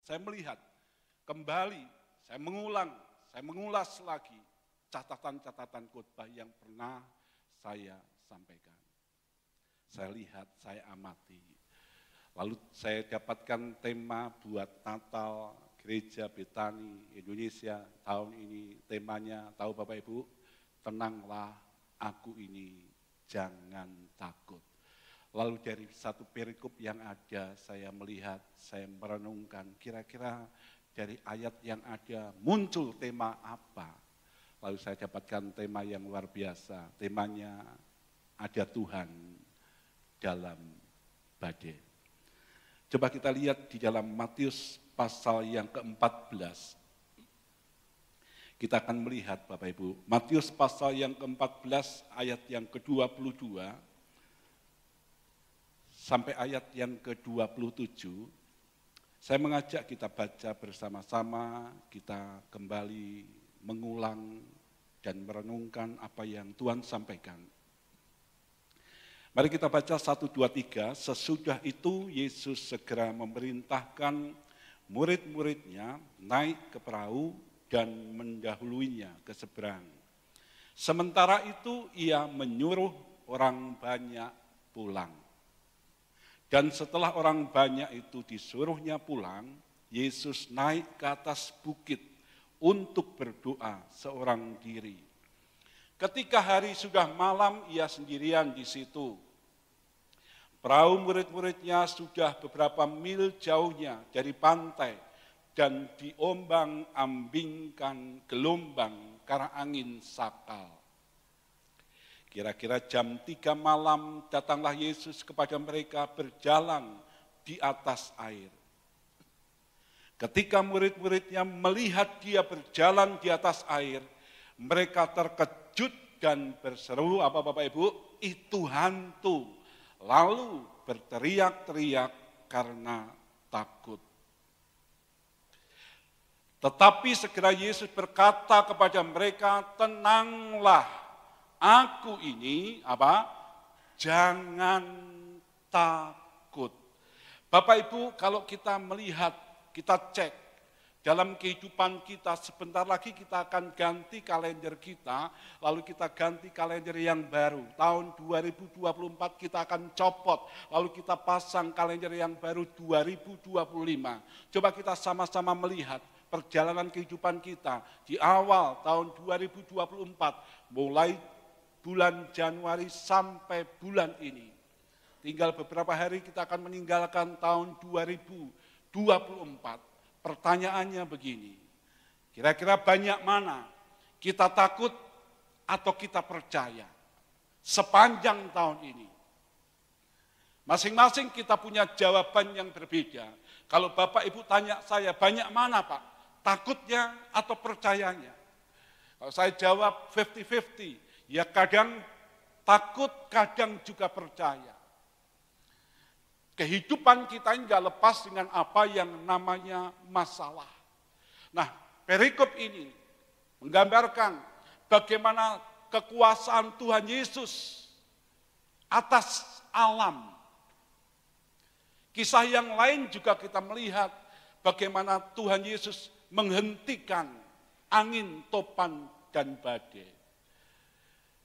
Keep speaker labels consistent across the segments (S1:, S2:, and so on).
S1: Saya melihat kembali, saya mengulas lagi catatan-catatan khotbah yang pernah saya sampaikan. Saya lihat, saya amati. Lalu saya dapatkan tema buat Natal Gereja Betani Indonesia tahun ini. Temanya, tahu Bapak Ibu? Tenanglah, aku ini jangan takut. Lalu dari satu perikop yang ada, saya melihat, saya merenungkan kira-kira dari ayat yang ada muncul tema apa. Lalu saya dapatkan tema yang luar biasa, temanya ada Tuhan dalam badai. Coba kita lihat di dalam Matius pasal yang ke-14. Kita akan melihat Bapak Ibu, Matius pasal yang ke-14 ayat yang ke-22 sampai ayat yang ke-27. Saya mengajak kita baca bersama-sama, kita kembali mengulang dan merenungkan apa yang Tuhan sampaikan. Mari kita baca 1, 2, 3. Sesudah itu Yesus segera memerintahkan murid-muridnya naik ke perahu dan mendahuluinya ke seberang. Sementara itu ia menyuruh orang banyak pulang. Dan setelah orang banyak itu disuruhnya pulang, Yesus naik ke atas bukit untuk berdoa seorang diri. Ketika hari sudah malam, ia sendirian di situ. Perahu murid-muridnya sudah beberapa mil jauhnya dari pantai dan diombang-ambingkan gelombang karena angin sakal. Kira-kira jam 3 malam datanglah Yesus kepada mereka berjalan di atas air. Ketika murid-muridnya melihat dia berjalan di atas air, mereka terkejut dan berseru, apa Bapak Ibu? Itu hantu. Lalu berteriak-teriak karena takut. Tetapi segera Yesus berkata kepada mereka, tenanglah, aku ini apa? Jangan takut. Bapak Ibu, kalau kita melihat, kita cek dalam kehidupan kita, sebentar lagi kita akan ganti kalender kita, lalu kita ganti kalender yang baru. Tahun 2024 kita akan copot, lalu kita pasang kalender yang baru 2025. Coba kita sama-sama melihat perjalanan kehidupan kita di awal tahun 2024, mulai bulan Januari sampai bulan ini. Tinggal beberapa hari kita akan meninggalkan tahun 2024. Pertanyaannya begini, kira-kira banyak mana kita takut atau kita percaya sepanjang tahun ini? Masing-masing kita punya jawaban yang berbeda. Kalau Bapak Ibu tanya saya, banyak mana Pak? Takutnya atau percayanya? Kalau saya jawab 50-50, ya kadang takut, kadang juga percaya. Kehidupan kita ini enggak lepas dengan apa yang namanya masalah. Nah, perikop ini menggambarkan bagaimana kekuasaan Tuhan Yesus atas alam. Kisah yang lain juga kita melihat bagaimana Tuhan Yesus menghentikan angin, topan, dan badai.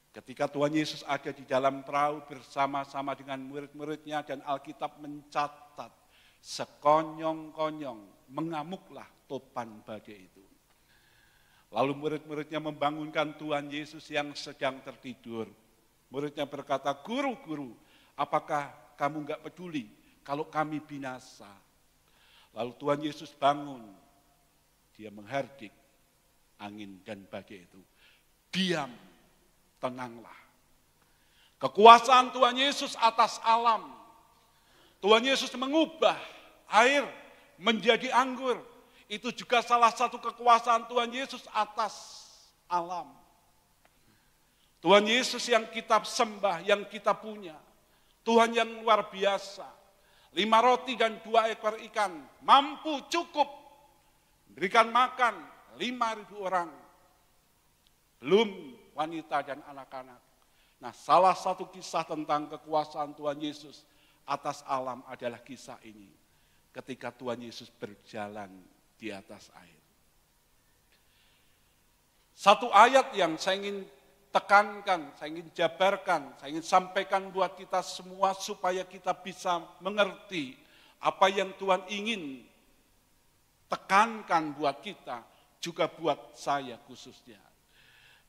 S1: Ketika Tuhan Yesus ada di dalam perahu bersama-sama dengan murid-muridnya dan Alkitab mencatat sekonyong-konyong mengamuklah topan badai itu. Lalu murid-muridnya membangunkan Tuhan Yesus yang sedang tertidur. Muridnya berkata, "Guru, guru, apakah kamu enggak peduli kalau kami binasa?" Lalu Tuhan Yesus bangun. Dia menghardik angin dan badai itu. Diam. Tenanglah. Kekuasaan Tuhan Yesus atas alam. Tuhan Yesus mengubah air menjadi anggur. Itu juga salah satu kekuasaan Tuhan Yesus atas alam. Tuhan Yesus yang kita sembah, yang kita punya. Tuhan yang luar biasa. 5 roti dan 2 ekor ikan mampu cukup berikan makan 5.000 orang. Belum wanita dan anak-anak. Nah, salah satu kisah tentang kekuasaan Tuhan Yesus atas alam adalah kisah ini. ketika Tuhan Yesus berjalan di atas air. Satu ayat yang saya ingin tekankan, saya ingin jabarkan, saya ingin sampaikan buat kita semua supaya kita bisa mengerti apa yang Tuhan ingin tekankan buat kita, juga buat saya khususnya.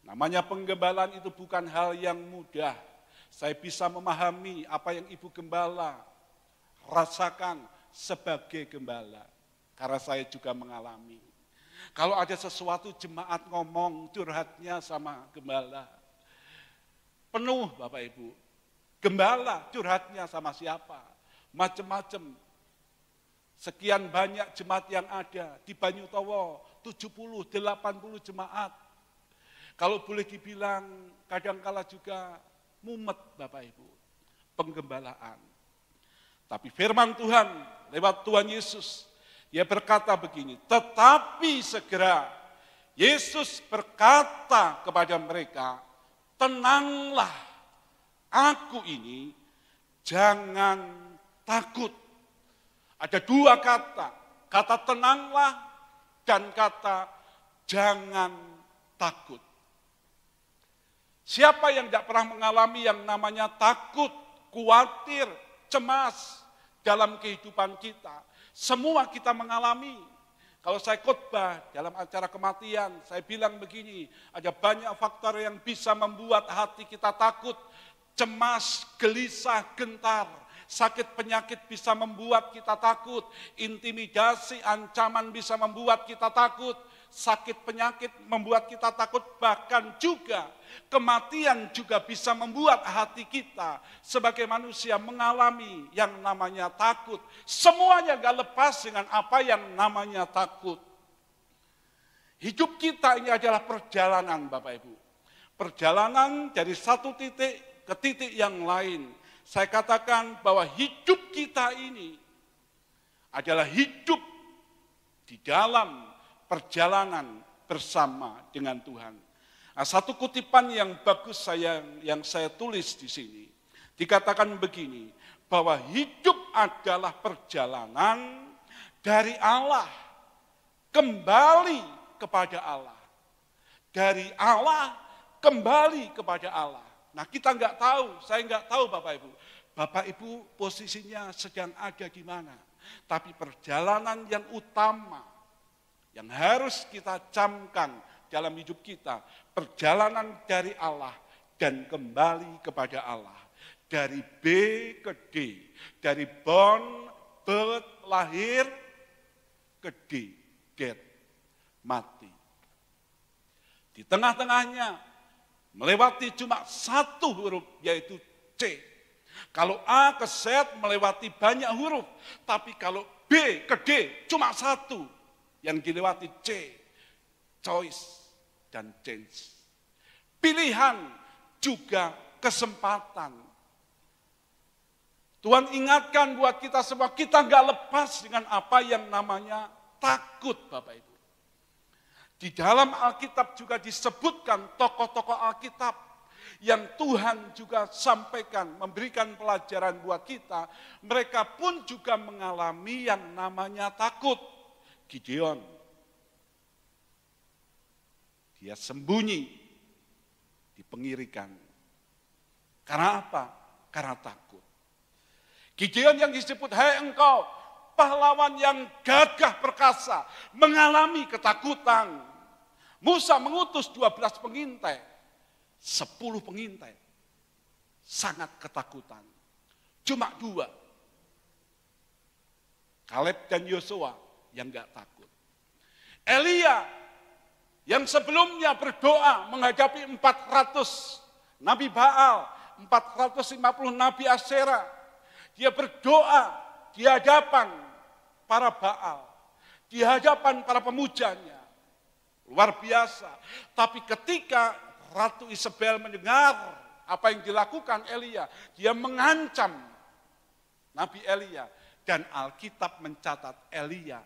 S1: Namanya penggembalaan itu bukan hal yang mudah. Saya bisa memahami apa yang Ibu Gembala rasakan sebagai gembala, karena saya juga mengalami. Kalau ada sesuatu jemaat ngomong curhatnya sama gembala, penuh Bapak Ibu. Gembala curhatnya sama siapa? Macam-macam. Sekian banyak jemaat yang ada di Banyutowo, 70, 80 jemaat. Kalau boleh dibilang kadangkala juga mumet Bapak Ibu, penggembalaan. Tapi firman Tuhan lewat Tuhan Yesus, Dia berkata begini, tetapi segera Yesus berkata kepada mereka, tenanglah, aku ini, jangan takut. Ada dua kata tenanglah dan kata jangan takut. Siapa yang tidak pernah mengalami yang namanya takut, khawatir, cemas dalam kehidupan kita? Semua kita mengalami. Kalau saya khotbah dalam acara kematian, saya bilang begini, ada banyak faktor yang bisa membuat hati kita takut, cemas, gelisah, gentar. Sakit penyakit bisa membuat kita takut, intimidasi, ancaman bisa membuat kita takut, sakit penyakit membuat kita takut, bahkan juga kematian juga bisa membuat hati kita sebagai manusia mengalami yang namanya takut. Semuanya gak lepas dengan apa yang namanya takut. Hidup kita ini adalah perjalanan Bapak Ibu. Perjalanan dari satu titik ke titik yang lain. Saya katakan bahwa hidup kita ini adalah hidup di dalam perjalanan bersama dengan Tuhan. Nah, satu kutipan yang bagus yang saya tulis di sini, dikatakan begini, bahwa hidup adalah perjalanan dari Allah kembali kepada Allah. Dari Allah kembali kepada Allah. Nah kita nggak tahu, saya nggak tahu Bapak Ibu. Bapak Ibu posisinya sedang ada di mana. Tapi perjalanan yang utama, yang harus kita camkan dalam hidup kita, perjalanan dari Allah dan kembali kepada Allah. Dari B ke D, dari born, birth, lahir, ke D, death, mati. Di tengah-tengahnya, melewati cuma satu huruf, yaitu C. Kalau A ke Z melewati banyak huruf, tapi kalau B ke D cuma satu yang dilewati C. Choice dan change. Pilihan juga kesempatan. Tuhan ingatkan buat kita semua, kita nggak lepas dengan apa yang namanya takut Bapak Ibu. Di dalam Alkitab juga disebutkan tokoh-tokoh Alkitab yang Tuhan juga sampaikan, memberikan pelajaran buat kita. Mereka pun juga mengalami yang namanya takut. Gideon, dia sembunyi di pengirikan. Karena apa? Karena takut. Gideon yang disebut, hai engkau, pahlawan yang gagah perkasa, mengalami ketakutan. Musa mengutus 12 pengintai, 10 pengintai, sangat ketakutan. Cuma 2, Kaleb dan Yosua yang gak takut. Elia yang sebelumnya berdoa menghadapi 400 Nabi Baal, 450 Nabi Asyera. Dia berdoa di hadapan para Baal, di hadapan para pemujanya. Luar biasa. Tapi ketika Ratu Isabel mendengar apa yang dilakukan Elia, dia mengancam Nabi Elia. Dan Alkitab mencatat Elia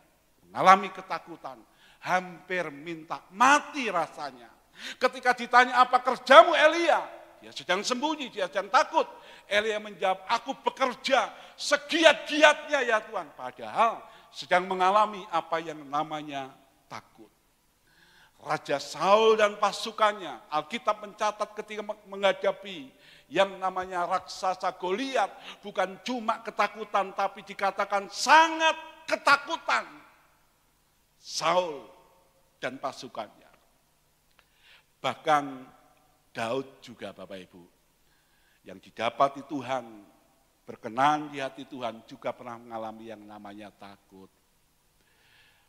S1: mengalami ketakutan, hampir minta mati rasanya. Ketika ditanya apa kerjamu Elia, Dia sedang sembunyi, dia sedang takut. Elia menjawab, aku bekerja segiat-giatnya ya Tuhan. Padahal sedang mengalami apa yang namanya takut. Raja Saul dan pasukannya, Alkitab mencatat ketika menghadapi yang namanya raksasa Goliat, bukan cuma ketakutan, tapi dikatakan sangat ketakutan. Saul dan pasukannya. Bahkan Daud juga Bapak Ibu, yang didapati Tuhan, berkenan di hati Tuhan, juga pernah mengalami yang namanya takut.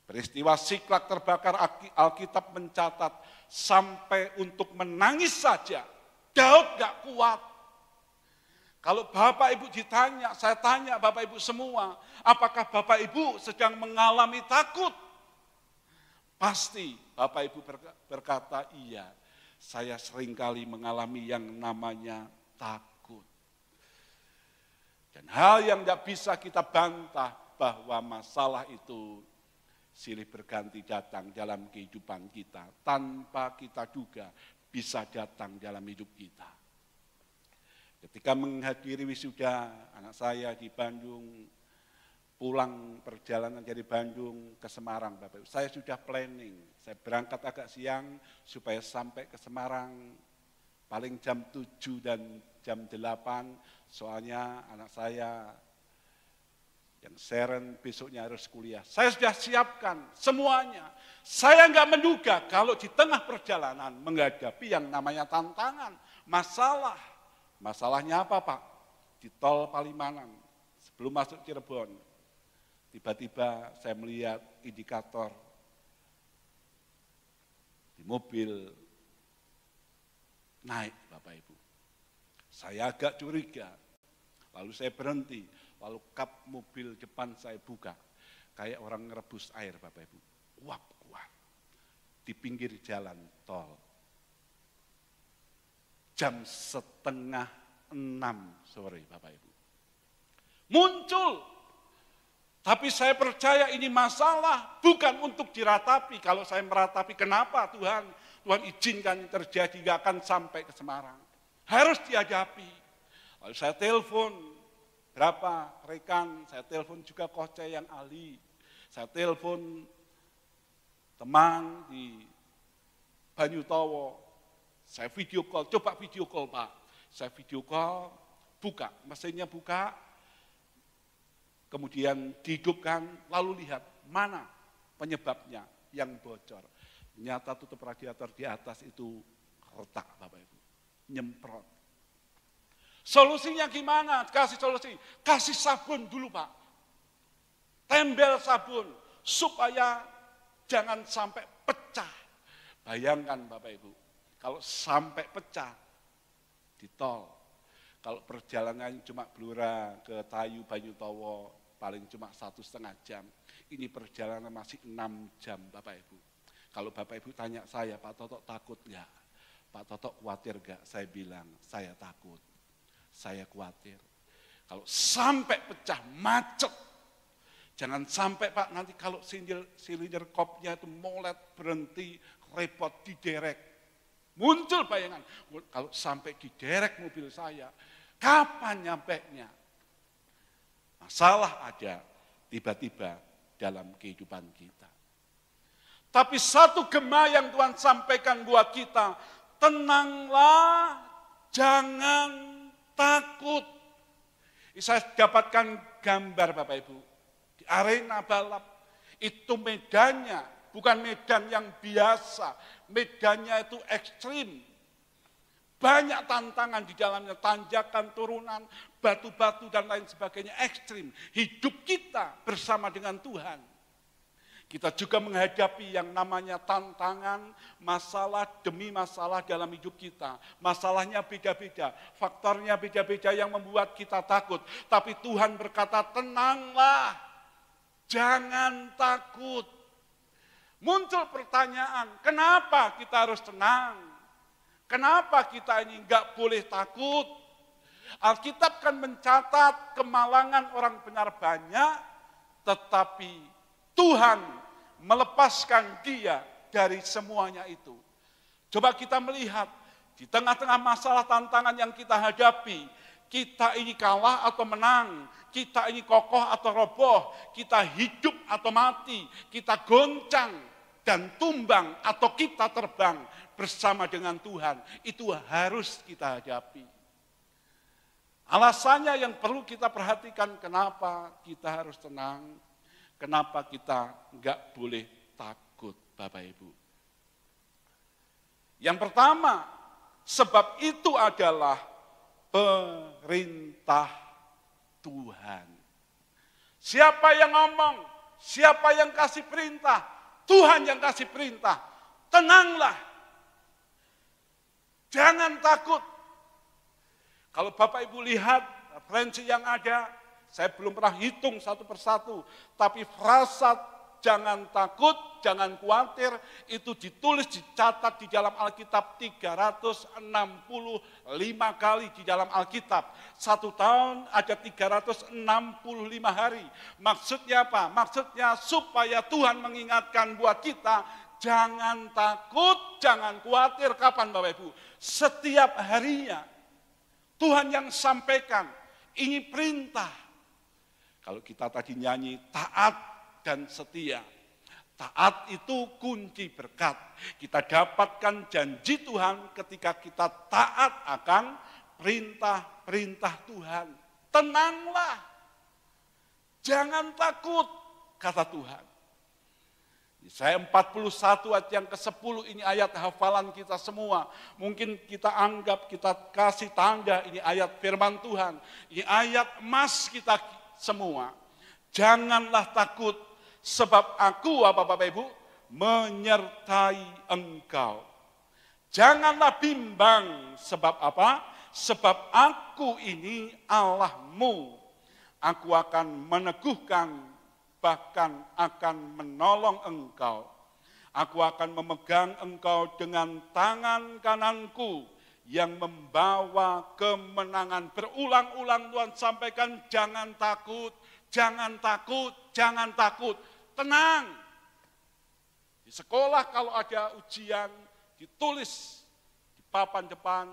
S1: Peristiwa Siklak terbakar, Alkitab mencatat sampai untuk menangis saja Daud gak kuat. Kalau Bapak Ibu ditanya, saya tanya Bapak Ibu semua, apakah Bapak Ibu sedang mengalami takut? Pasti Bapak Ibu berkata, iya, saya seringkali mengalami yang namanya takut. Dan hal yang tidak bisa kita bantah bahwa masalah itu silih berganti datang dalam kehidupan kita, tanpa kita duga bisa datang dalam hidup kita. Ketika menghadiri wisuda anak saya di Bandung, pulang perjalanan dari Bandung ke Semarang, Bapak Ibu, saya sudah planning, saya berangkat agak siang supaya sampai ke Semarang paling jam 7 dan jam 8, soalnya anak saya yang Seren besoknya harus kuliah. Saya sudah siapkan semuanya. Saya nggak menduga kalau di tengah perjalanan menghadapi yang namanya tantangan, masalah. Masalahnya apa Pak? Di tol Palimanan, sebelum masuk Cirebon, tiba-tiba saya melihat indikator di mobil naik Bapak Ibu. Saya agak curiga, lalu saya berhenti. Lalu kap mobil depan saya buka, kayak orang ngerebus air Bapak Ibu. Kuat, di pinggir jalan tol. Jam 5:30 sore Bapak Ibu. Muncul, tapi saya percaya ini masalah bukan untuk diratapi. Kalau saya meratapi, kenapa Tuhan izinkan ini terjadi, gak akan sampai ke Semarang. Harus dihadapi. Lalu saya telepon, berapa rekan, saya telepon juga Koce yang ahli, saya telepon teman di Banyutowo, saya video call, coba video call Pak, saya video call, buka, mesinnya buka, kemudian dihidupkan, lalu lihat mana penyebabnya yang bocor. Ternyata tutup radiator di atas itu retak Bapak Ibu, nyemprot. Solusinya gimana? Kasih solusi. Kasih sabun dulu Pak. Tembel sabun. Supaya jangan sampai pecah. Bayangkan Bapak Ibu. Kalau sampai pecah di tol. Kalau perjalanan cuma Blora ke Tayu Banyutowo. Paling cuma 1,5 jam. Ini perjalanan masih 6 jam Bapak Ibu. Kalau Bapak Ibu tanya saya, Pak Toto takut enggak? Pak Toto khawatir enggak? Saya bilang, saya takut. Saya khawatir, kalau sampai pecah, macet. Jangan sampai Pak, nanti kalau silinder kopnya itu molet, berhenti, repot, diderek. Muncul bayangan, kalau sampai diderek mobil saya, kapan nyampainya? Masalah ada tiba-tiba dalam kehidupan kita. Tapi satu gema yang Tuhan sampaikan buat kita, tenanglah, jangan takut. Saya dapatkan gambar Bapak Ibu. Di arena balap, itu medannya bukan medan yang biasa. Medannya itu ekstrim. Banyak tantangan di dalamnya, tanjakan, turunan, batu-batu dan lain sebagainya, ekstrim. Hidup kita bersama dengan Tuhan. Kita juga menghadapi yang namanya tantangan, masalah demi masalah dalam hidup kita. Masalahnya beda-beda, faktornya beda-beda yang membuat kita takut. Tapi Tuhan berkata, tenanglah, jangan takut. Muncul pertanyaan, kenapa kita harus tenang? Kenapa kita ini enggak boleh takut? Alkitab kan mencatat kemalangan orang benar banyak, tetapi Tuhan melepaskan dia dari semuanya itu. Coba kita melihat Di tengah-tengah masalah tantangan yang kita hadapi, kita ini kalah atau menang, kita ini kokoh atau roboh, kita hidup atau mati, kita goncang dan tumbang atau kita terbang bersama dengan Tuhan, itu harus kita hadapi. Alasannya yang perlu kita perhatikan, kenapa kita harus tenang, kenapa kita enggak boleh takut, Bapak Ibu. Yang pertama, sebab itu adalah perintah Tuhan. Siapa yang ngomong, siapa yang kasih perintah, Tuhan yang kasih perintah. Tenanglah, jangan takut. Kalau Bapak Ibu lihat referensi yang ada, saya belum pernah hitung satu persatu, tapi frasa jangan takut, jangan khawatir, itu ditulis, dicatat di dalam Alkitab 365 kali di dalam Alkitab. 1 tahun ada 365 hari. Maksudnya apa? Maksudnya supaya Tuhan mengingatkan buat kita, jangan takut, jangan khawatir. Kapan Bapak Ibu? Setiap harinya. Tuhan yang sampaikan, ini perintah. Kalau kita tadi nyanyi, taat dan setia. Taat itu kunci berkat. Kita dapatkan janji Tuhan ketika kita taat akan perintah-perintah Tuhan. Tenanglah, jangan takut, kata Tuhan. Yesaya 41 ayat yang ke-10, ini ayat hafalan kita semua. Mungkin kita anggap, kita kasih tanda, ini ayat firman Tuhan. Ini ayat emas kita semua. Janganlah takut, sebab aku, Bapak Ibu, menyertai engkau. Janganlah bimbang, sebab apa? Sebab aku ini Allahmu. Aku akan meneguhkan, bahkan akan menolong engkau. Aku akan memegang engkau dengan tangan kananku yang membawa kemenangan. Berulang-ulang Tuhan sampaikan, jangan takut, jangan takut, jangan takut. Tenang. Di sekolah kalau ada ujian, ditulis di papan depan,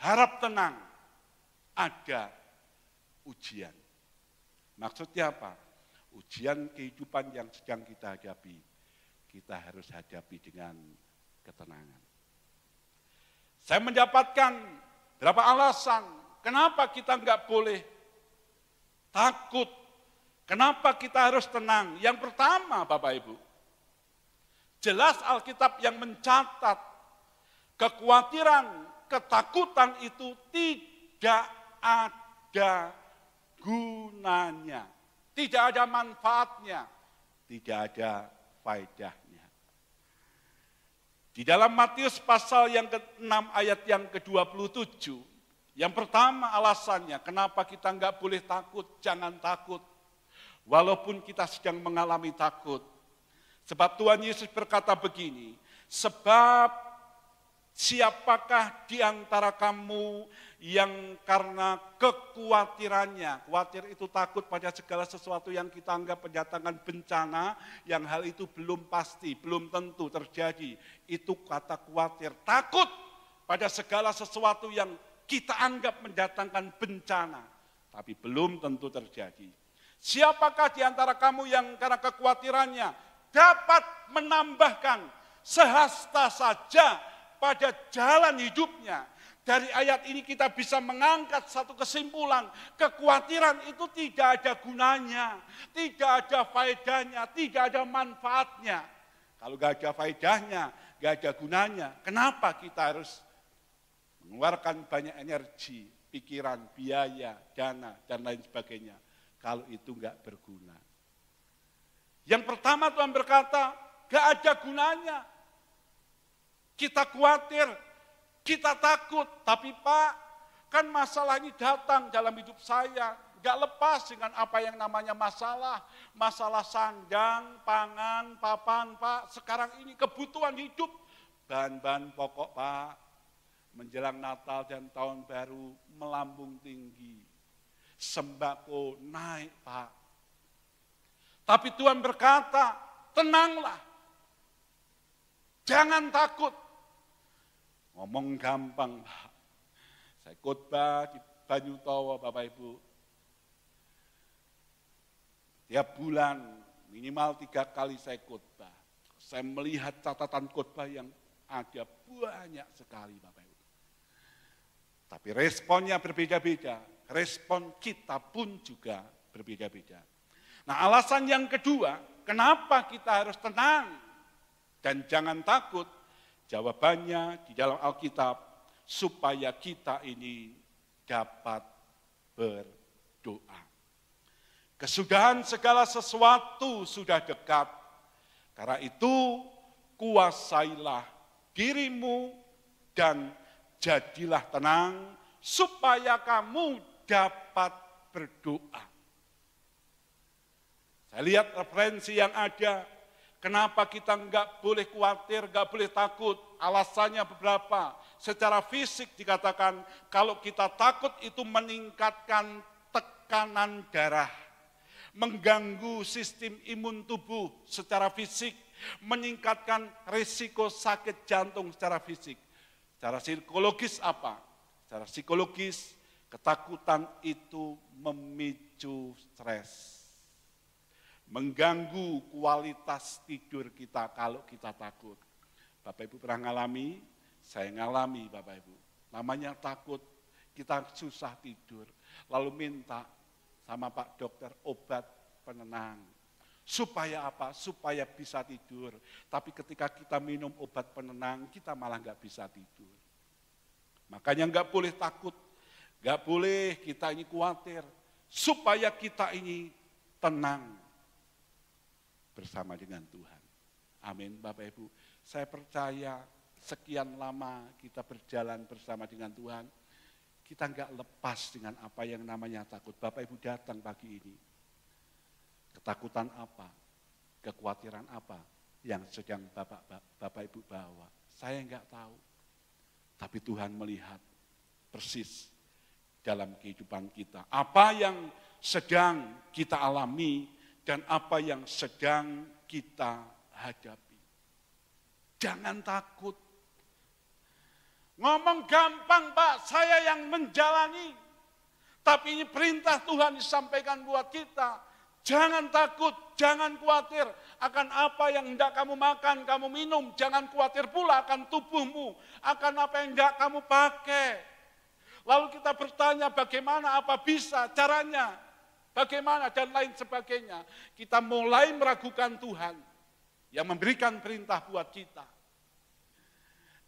S1: harap tenang, ada ujian. Maksudnya apa? Ujian kehidupan yang sedang kita hadapi, kita harus hadapi dengan ketenangan. Saya mendapatkan berapa alasan kenapa kita enggak boleh takut, kenapa kita harus tenang. Yang pertama, Bapak Ibu, jelas Alkitab yang mencatat kekhawatiran, ketakutan itu tidak ada gunanya. Tidak ada manfaatnya, tidak ada faedahnya. Di dalam Matius pasal yang ke-6 ayat yang ke-27, yang pertama alasannya kenapa kita enggak boleh takut, jangan takut. Walaupun kita sedang mengalami takut. Sebab Tuhan Yesus berkata begini, sebab siapakah di antara kamu yang karena kekhawatirannya, khawatir itu takut pada segala sesuatu yang kita anggap mendatangkan bencana, yang hal itu belum pasti, belum tentu terjadi. Itu kata khawatir, takut pada segala sesuatu yang kita anggap mendatangkan bencana, tapi belum tentu terjadi. Siapakah di antara kamu yang karena kekhawatirannya dapat menambahkan sehasta saja pada jalan hidupnya? Dari ayat ini kita bisa mengangkat satu kesimpulan, kekhawatiran itu tidak ada gunanya, tidak ada faedahnya, tidak ada manfaatnya. Kalau gak ada faedahnya, gak ada gunanya, kenapa kita harus mengeluarkan banyak energi, pikiran, biaya, dana, dan lain sebagainya, kalau itu gak berguna. Yang pertama Tuhan berkata, gak ada gunanya. Kita khawatir, kita takut, tapi Pak, kan masalah ini datang dalam hidup saya, gak lepas dengan apa yang namanya masalah. Masalah sandang, pangan, papan, Pak. Sekarang ini kebutuhan hidup, bahan-bahan pokok, Pak. Menjelang Natal dan Tahun Baru melambung tinggi. Sembako naik, Pak. Tapi Tuhan berkata, tenanglah. Jangan takut. Ngomong gampang, Pak. Saya khotbah di Banyutowo, Bapak Ibu. Tiap bulan minimal 3 kali saya khotbah. Saya melihat catatan khotbah yang ada banyak sekali, Bapak Ibu. Tapi responnya berbeda-beda. Respon kita pun juga berbeda-beda. Nah, alasan yang kedua, kenapa kita harus tenang dan jangan takut? Jawabannya di dalam Alkitab, supaya kita ini dapat berdoa. Kesudahan segala sesuatu sudah dekat. Karena itu, kuasailah dirimu dan jadilah tenang, supaya kamu dapat berdoa. Saya lihat referensi yang ada. Kenapa kita enggak boleh khawatir, enggak boleh takut? Alasannya beberapa. Secara fisik dikatakan kalau kita takut itu meningkatkan tekanan darah, mengganggu sistem imun tubuh secara fisik, meningkatkan risiko sakit jantung secara fisik. Secara psikologis apa? Secara psikologis ketakutan itu memicu stres. Mengganggu kualitas tidur kita kalau kita takut. Bapak Ibu pernah ngalami? Saya ngalami Bapak Ibu. Namanya takut, kita susah tidur. Lalu minta sama Pak Dokter obat penenang. Supaya apa? Supaya bisa tidur. Tapi ketika kita minum obat penenang, kita malah nggak bisa tidur. Makanya nggak boleh takut, nggak boleh kita ini khawatir. Supaya kita ini tenang bersama dengan Tuhan. Amin Bapak Ibu. Saya percaya sekian lama kita berjalan bersama dengan Tuhan, kita enggak lepas dengan apa yang namanya takut. Bapak Ibu datang pagi ini, ketakutan apa, kekhawatiran apa yang sedang Bapak Ibu bawa. Saya enggak tahu, tapi Tuhan melihat persis dalam kehidupan kita. Apa yang sedang kita alami, dan apa yang sedang kita hadapi. Jangan takut. Ngomong gampang Pak, saya yang menjalani. Tapi ini perintah Tuhan disampaikan buat kita. Jangan takut, jangan khawatir akan apa yang hendak kamu makan, kamu minum. Jangan khawatir pula akan tubuhmu, akan apa yang hendak kamu pakai. Lalu kita bertanya bagaimana, apa bisa, caranya. Bagaimana dan lain sebagainya. Kita mulai meragukan Tuhan yang memberikan perintah buat kita.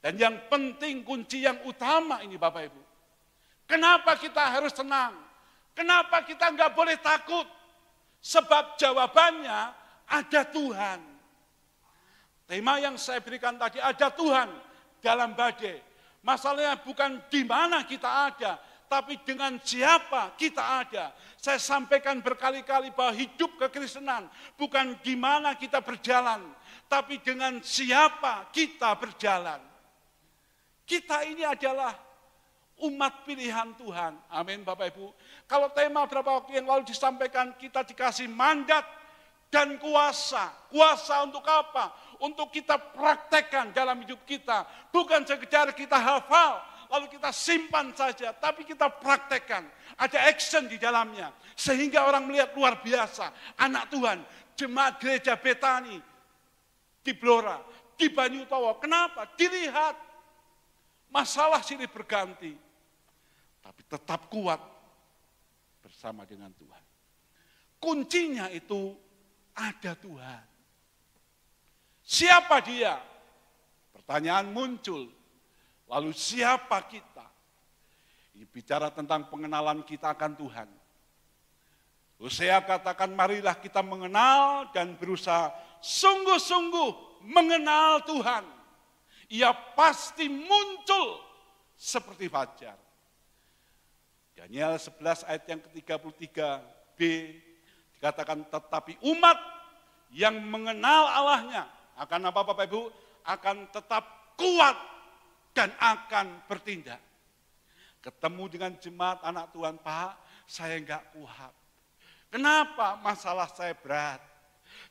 S1: Dan yang penting, kunci yang utama ini Bapak Ibu. Kenapa kita harus tenang? Kenapa kita enggak boleh takut? Sebab jawabannya ada Tuhan. Tema yang saya berikan tadi, ada Tuhan dalam badai. Masalahnya bukan di mana kita ada, tapi dengan siapa kita ada. Saya sampaikan berkali-kali bahwa hidup kekristenan bukan di mana kita berjalan, tapi dengan siapa kita berjalan. Kita ini adalah umat pilihan Tuhan. Amin Bapak Ibu. Kalau tema beberapa waktu yang lalu disampaikan, kita dikasih mandat dan kuasa. Kuasa untuk apa? Untuk kita praktekkan dalam hidup kita. Bukan sekedar kita hafal, lalu kita simpan saja, tapi kita praktekkan. Ada action di dalamnya. Sehingga orang melihat luar biasa. Anak Tuhan, jemaat gereja Betani, di Blora, di Banyutowo. Kenapa? Dilihat. Masalah silih berganti. Tapi tetap kuat bersama dengan Tuhan. Kuncinya itu ada Tuhan. Siapa dia? Pertanyaan muncul. Lalu siapa kita? Ini bicara tentang pengenalan kita akan Tuhan. Hosea katakan marilah kita mengenal dan berusaha sungguh-sungguh mengenal Tuhan. Ia pasti muncul seperti fajar. Daniel 11 ayat yang ke-33b dikatakan tetapi umat yang mengenal Allahnya akan apa Bapak Ibu? Akan tetap kuat dan akan bertindak. Ketemu dengan jemaat anak Tuhan, Pak, saya enggak kuat. Kenapa? Masalah saya berat.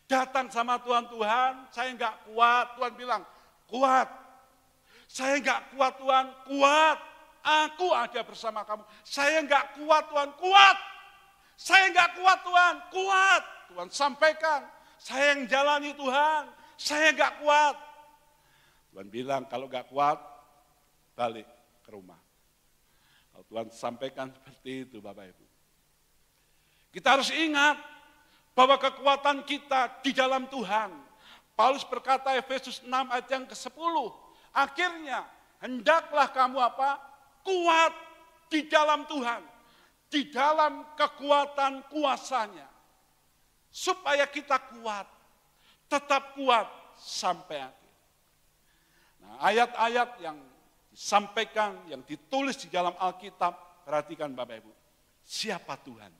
S1: Datang sama Tuhan, saya enggak kuat. Tuhan bilang, kuat. Saya enggak kuat Tuhan, kuat. Aku ada bersama kamu. Saya enggak kuat Tuhan, kuat. Saya enggak kuat Tuhan, kuat. Tuhan sampaikan, saya yang jalani Tuhan, saya enggak kuat. Tuhan bilang kalau enggak kuat, balik ke rumah. Kalau Tuhan sampaikan seperti itu Bapak Ibu. Kita harus ingat bahwa kekuatan kita di dalam Tuhan. Paulus berkata Efesus 6 ayat yang ke-10. Akhirnya hendaklah kamu apa? Kuat di dalam Tuhan. Di dalam kekuatan kuasanya. Supaya kita kuat. Tetap kuat sampai akhir. Nah, ayat-ayat yang disampaikan, yang ditulis di dalam Alkitab. Perhatikan Bapak Ibu. Siapa Tuhan?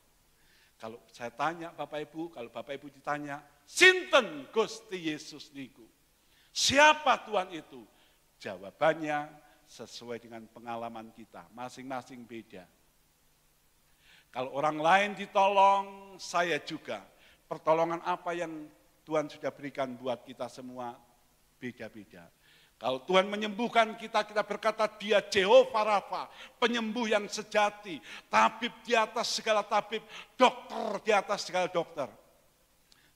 S1: Kalau saya tanya Bapak Ibu, kalau Bapak Ibu ditanya, sinten Gusti Yesus niku? Siapa Tuhan itu? Jawabannya sesuai dengan pengalaman kita, masing-masing beda. Kalau orang lain ditolong, saya juga. Pertolongan apa yang Tuhan sudah berikan buat kita semua, beda-beda. Kalau Tuhan menyembuhkan kita, kita berkata dia Jehovah Rafa, penyembuh yang sejati, tabib di atas segala tabib, dokter di atas segala dokter.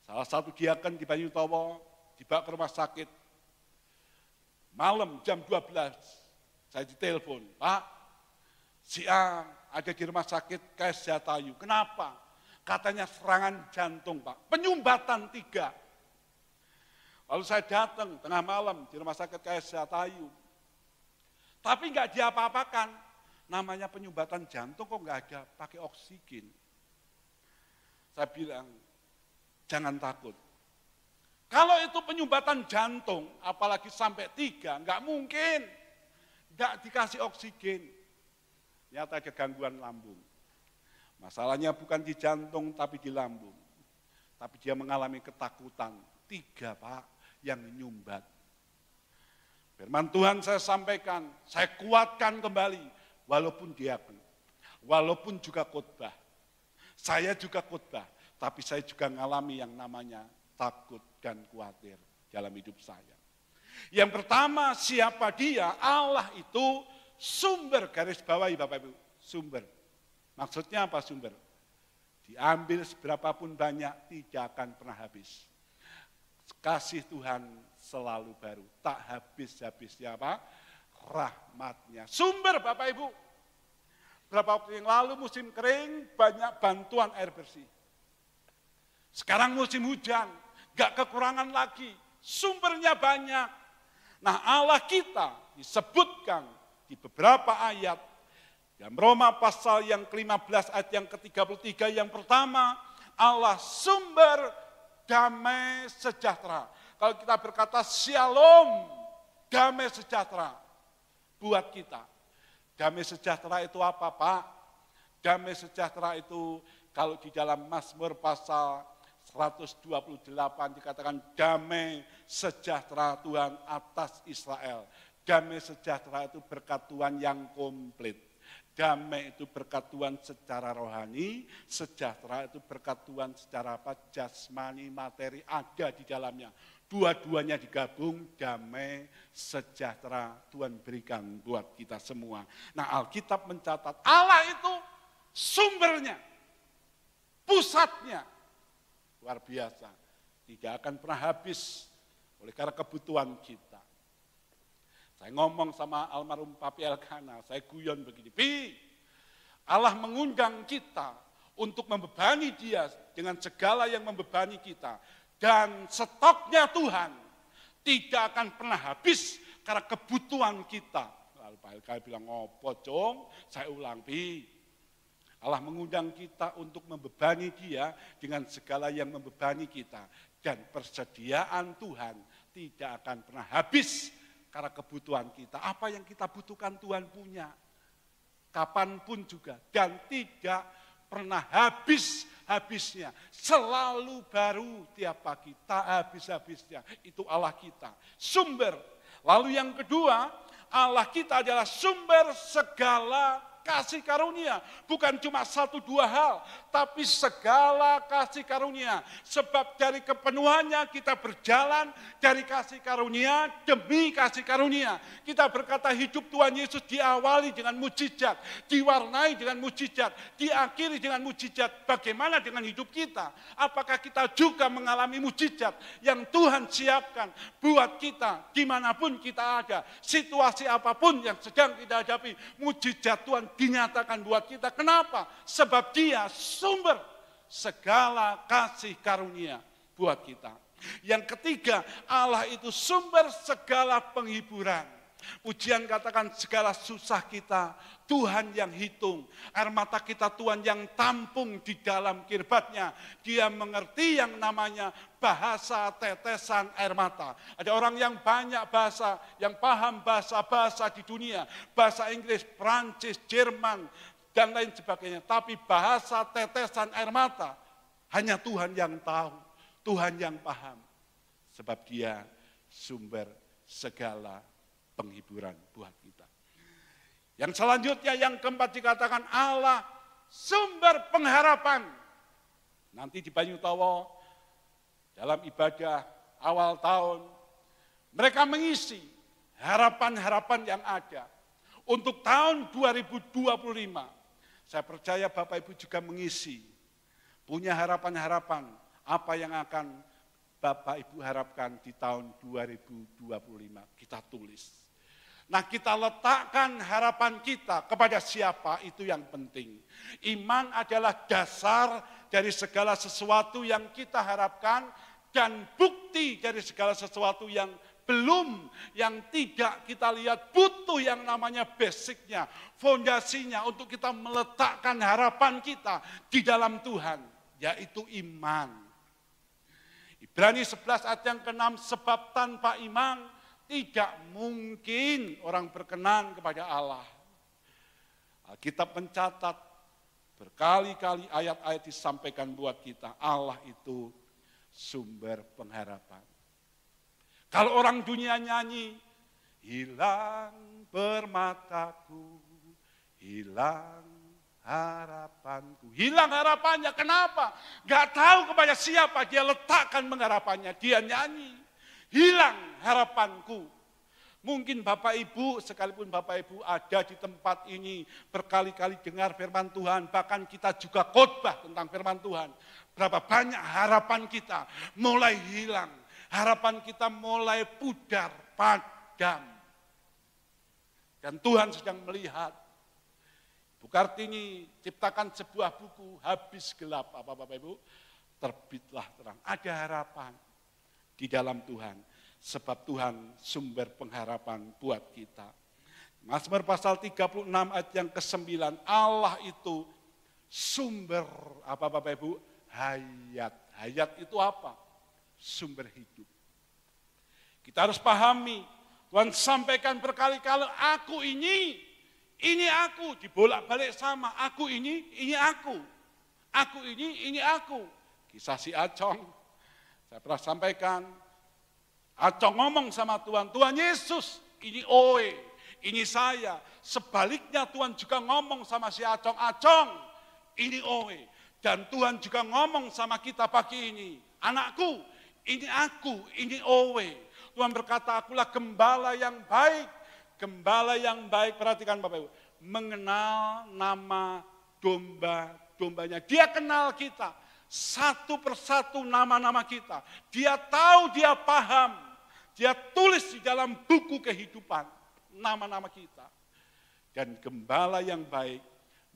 S1: Salah satu diaken di Banyutowo dibawa ke rumah sakit. Malam jam 12, saya ditelepon, Pak, si A ada di rumah sakit KS Jatayu. Kenapa? Katanya serangan jantung, Pak. Penyumbatan 3. Lalu saya datang tengah malam di rumah sakit KS Jatayu. Tapi enggak diapa-apakan. Namanya penyumbatan jantung kok enggak ada, pakai oksigen. Saya bilang, jangan takut. Kalau itu penyumbatan jantung, apalagi sampai 3, enggak mungkin. Enggak dikasih oksigen. Ternyata ada gangguan lambung. Masalahnya bukan di jantung tapi di lambung. Tapi dia mengalami ketakutan. 3 Pak yang nyumbat. Firman Tuhan saya sampaikan, saya kuatkan kembali. Walaupun diaken, walaupun juga khotbah. Saya juga khotbah, tapi saya juga mengalami yang namanya takut dan khawatir dalam hidup saya. Yang pertama, siapa dia? Allah itu sumber, garis bawahi Bapak Ibu, sumber. Maksudnya apa sumber? Diambil seberapapun banyak, tidak akan pernah habis. Kasih Tuhan selalu baru, tak habis-habisnya apa? Rahmatnya. Sumber Bapak Ibu. Berapa waktu yang lalu musim kering, banyak bantuan air bersih. Sekarang musim hujan, gak kekurangan lagi, sumbernya banyak. Nah Allah kita disebutkan di beberapa ayat, dalam Roma pasal yang ke-15 ayat yang ke-33, yang pertama, Allah sumber damai sejahtera. Kalau kita berkata shalom, damai sejahtera buat kita. Damai sejahtera itu apa Pak? Damai sejahtera itu kalau di dalam Mazmur pasal 128 dikatakan damai sejahtera Tuhan atas Israel. Damai sejahtera itu berkat Tuhan yang komplit. Damai itu berkat Tuhan secara rohani, sejahtera itu berkat Tuhan secara apa? Jasmani, materi ada di dalamnya. Dua-duanya digabung, damai sejahtera Tuhan berikan buat kita semua. Nah Alkitab mencatat Allah itu sumbernya, pusatnya. Luar biasa, tidak akan pernah habis oleh karena kebutuhan kita. Saya ngomong sama almarhum Papi Elkana, saya guyon begini, Pi, Allah mengundang kita untuk membebani dia dengan segala yang membebani kita. Dan stoknya Tuhan tidak akan pernah habis karena kebutuhan kita. Lalu Pak Elkana bilang, ngopo Cung, saya ulang, Pi. Allah mengundang kita untuk membebani dia dengan segala yang membebani kita. Dan persediaan Tuhan tidak akan pernah habis karena kebutuhan kita. Apa yang kita butuhkan Tuhan punya. Kapanpun juga. Dan tidak pernah habis-habisnya. Selalu baru tiap pagi. Tak habis-habisnya. Itu Allah kita. Sumber. Lalu yang kedua, Allah kita adalah sumber segala kasih karunia. Bukan cuma satu dua hal, tapi segala kasih karunia. Sebab dari kepenuhannya kita berjalan dari kasih karunia demi kasih karunia. Kita berkata hidup Tuhan Yesus diawali dengan mujizat, diwarnai dengan mujizat, diakhiri dengan mujizat. Bagaimana dengan hidup kita? Apakah kita juga mengalami mujizat yang Tuhan siapkan buat kita dimanapun kita ada, situasi apapun yang sedang kita hadapi, mujizat Tuhan dinyatakan buat kita. Kenapa? Sebab Dia sumber segala kasih karunia buat kita. Yang ketiga, Allah itu sumber segala penghiburan. Pujian katakan segala susah kita Tuhan yang hitung, air mata kita Tuhan yang tampung di dalam kirbatnya. Dia mengerti yang namanya bahasa tetesan air mata. Ada orang yang banyak bahasa, yang paham bahasa-bahasa di dunia, bahasa Inggris, Prancis, Jerman, dan lain sebagainya. Tapi bahasa tetesan air mata hanya Tuhan yang tahu, Tuhan yang paham. Sebab Dia sumber segala penghiburan buat kita. Yang selanjutnya, yang keempat dikatakan Allah sumber pengharapan. Nanti di Banyutowo dalam ibadah awal tahun mereka mengisi harapan-harapan yang ada untuk tahun 2025. Saya percaya Bapak Ibu juga mengisi, punya harapan-harapan apa yang akan Bapak Ibu harapkan di tahun 2025. Kita tulis. Nah, kita letakkan harapan kita kepada siapa, itu yang penting. Iman adalah dasar dari segala sesuatu yang kita harapkan dan bukti dari segala sesuatu yang belum, yang tidak kita lihat, butuh yang namanya basicnya, fondasinya untuk kita meletakkan harapan kita di dalam Tuhan, yaitu iman. Ibrani 11 ayat yang ke-6, sebab tanpa iman tidak mungkin orang berkenan kepada Allah. Alkitab mencatat berkali-kali ayat-ayat disampaikan buat kita, Allah itu sumber pengharapan. Kalau orang dunia nyanyi, hilang permataku, hilang harapanku. Hilang harapannya, kenapa? Gak tahu kepada siapa dia letakkan pengharapannya, dia nyanyi. Hilang harapanku. Mungkin Bapak Ibu, sekalipun Bapak Ibu ada di tempat ini, berkali-kali dengar firman Tuhan, bahkan kita juga khotbah tentang firman Tuhan. Berapa banyak harapan kita mulai hilang, harapan kita mulai pudar, padam. Dan Tuhan sedang melihat. Bu Kartini ciptakan sebuah buku, Habis Gelap, apa Bapak Ibu? Terbitlah terang, ada harapan di dalam Tuhan, sebab Tuhan sumber pengharapan buat kita. Mazmur pasal 36 ayat yang ke-9, Allah itu sumber apa Bapak Ibu? Hayat. Hayat itu apa? Sumber hidup. Kita harus pahami, Tuhan sampaikan berkali-kali, aku ini aku, dibolak-balik sama, aku ini aku ini aku. Kisah si Acong. Saya pernah sampaikan, Acong ngomong sama Tuhan, Tuhan Yesus, ini oe, ini saya. Sebaliknya Tuhan juga ngomong sama si Acong, Acong, ini oe. Dan Tuhan juga ngomong sama kita pagi ini, anakku, ini aku, ini oe. Tuhan berkata, akulah gembala yang baik. Gembala yang baik, perhatikan Bapak Ibu, mengenal nama domba-dombanya. Dia kenal kita. Satu persatu nama-nama kita. Dia tahu, dia paham. Dia tulis di dalam buku kehidupan nama-nama kita. Dan gembala yang baik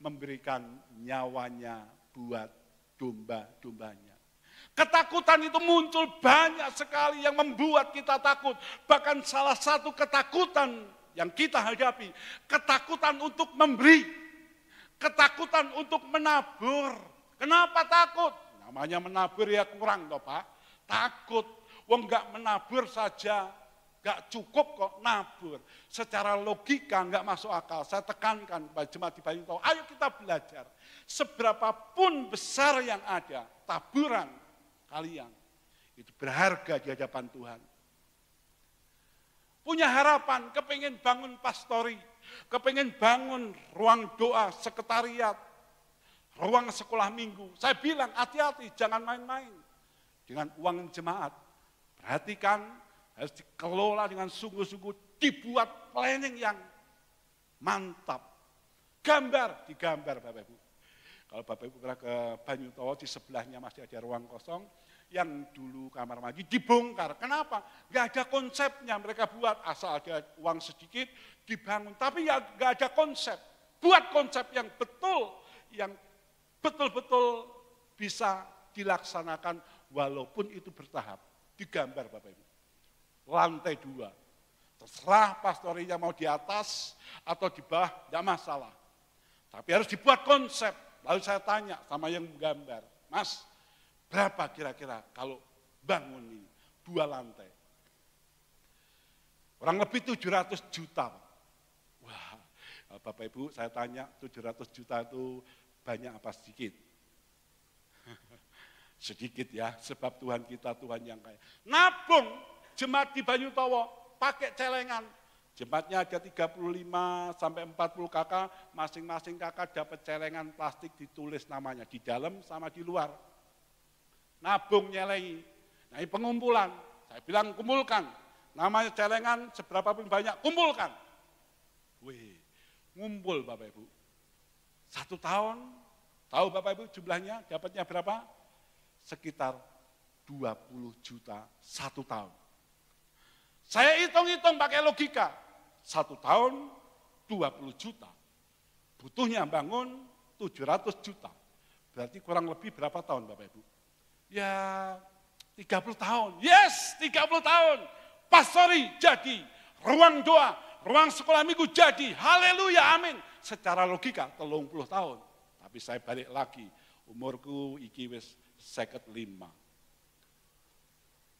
S1: memberikan nyawanya buat domba-dombanya. Ketakutan itu muncul banyak sekali yang membuat kita takut. Bahkan salah satu ketakutan yang kita hadapi, ketakutan untuk memberi. Ketakutan untuk menabur. Kenapa takut? Namanya menabur ya kurang toh Pak. Takut. Wong enggak menabur saja, enggak cukup kok nabur. Secara logika enggak masuk akal. Saya tekankan kepada jemaat di Banyutowo, ayo kita belajar. Seberapapun besar yang ada, taburan kalian, itu berharga di hadapan Tuhan. Punya harapan, kepingin bangun pastori, Kepengen bangun ruang doa, sekretariat, ruang sekolah minggu. Saya bilang hati-hati, jangan main-main dengan uang jemaat. Perhatikan, harus dikelola dengan sungguh-sungguh, dibuat planning yang mantap. Digambar Bapak Ibu. Kalau Bapak Ibu pernah ke Banyutowo, di sebelahnya masih ada ruang kosong, yang dulu kamar mandi dibongkar. Kenapa? Gak ada konsepnya, mereka buat asal ada uang sedikit, dibangun. Tapi ya gak ada konsep. Buat konsep yang betul-betul bisa dilaksanakan walaupun itu bertahap. Digambar Bapak Ibu. Lantai 2. Terserah pastorinya mau di atas atau di bawah, tidak masalah. Tapi harus dibuat konsep. Lalu saya tanya sama yang menggambar, Mas, berapa kira-kira kalau bangun ini 2 lantai? Kurang lebih 700 juta. Wah, Bapak Ibu saya tanya 700 juta itu banyak apa sedikit? Sedikit ya, sebab Tuhan kita Tuhan yang kaya. Nabung jemaat di Banyutowo pakai celengan. Jemaatnya ada 35 sampai 40 kakak, masing-masing kakak dapat celengan plastik ditulis namanya di dalam sama di luar. Nabung nyelengi. Nah ini pengumpulan, saya bilang kumpulkan. Namanya celengan seberapa pun banyak, kumpulkan. Wih, ngumpul Bapak Ibu. 1 tahun, tahu Bapak Ibu jumlahnya dapatnya berapa? Sekitar 20 juta 1 tahun. Saya hitung-hitung pakai logika. 1 tahun 20 juta. Butuhnya bangun 700 juta. Berarti kurang lebih berapa tahun Bapak Ibu? Ya 30 tahun. Yes, 30 tahun. Pastori jadi. Ruang doa, ruang sekolah minggu jadi. Haleluya, amin. Secara logika 30 tahun. Tapi saya balik lagi. Umurku iki wis 55.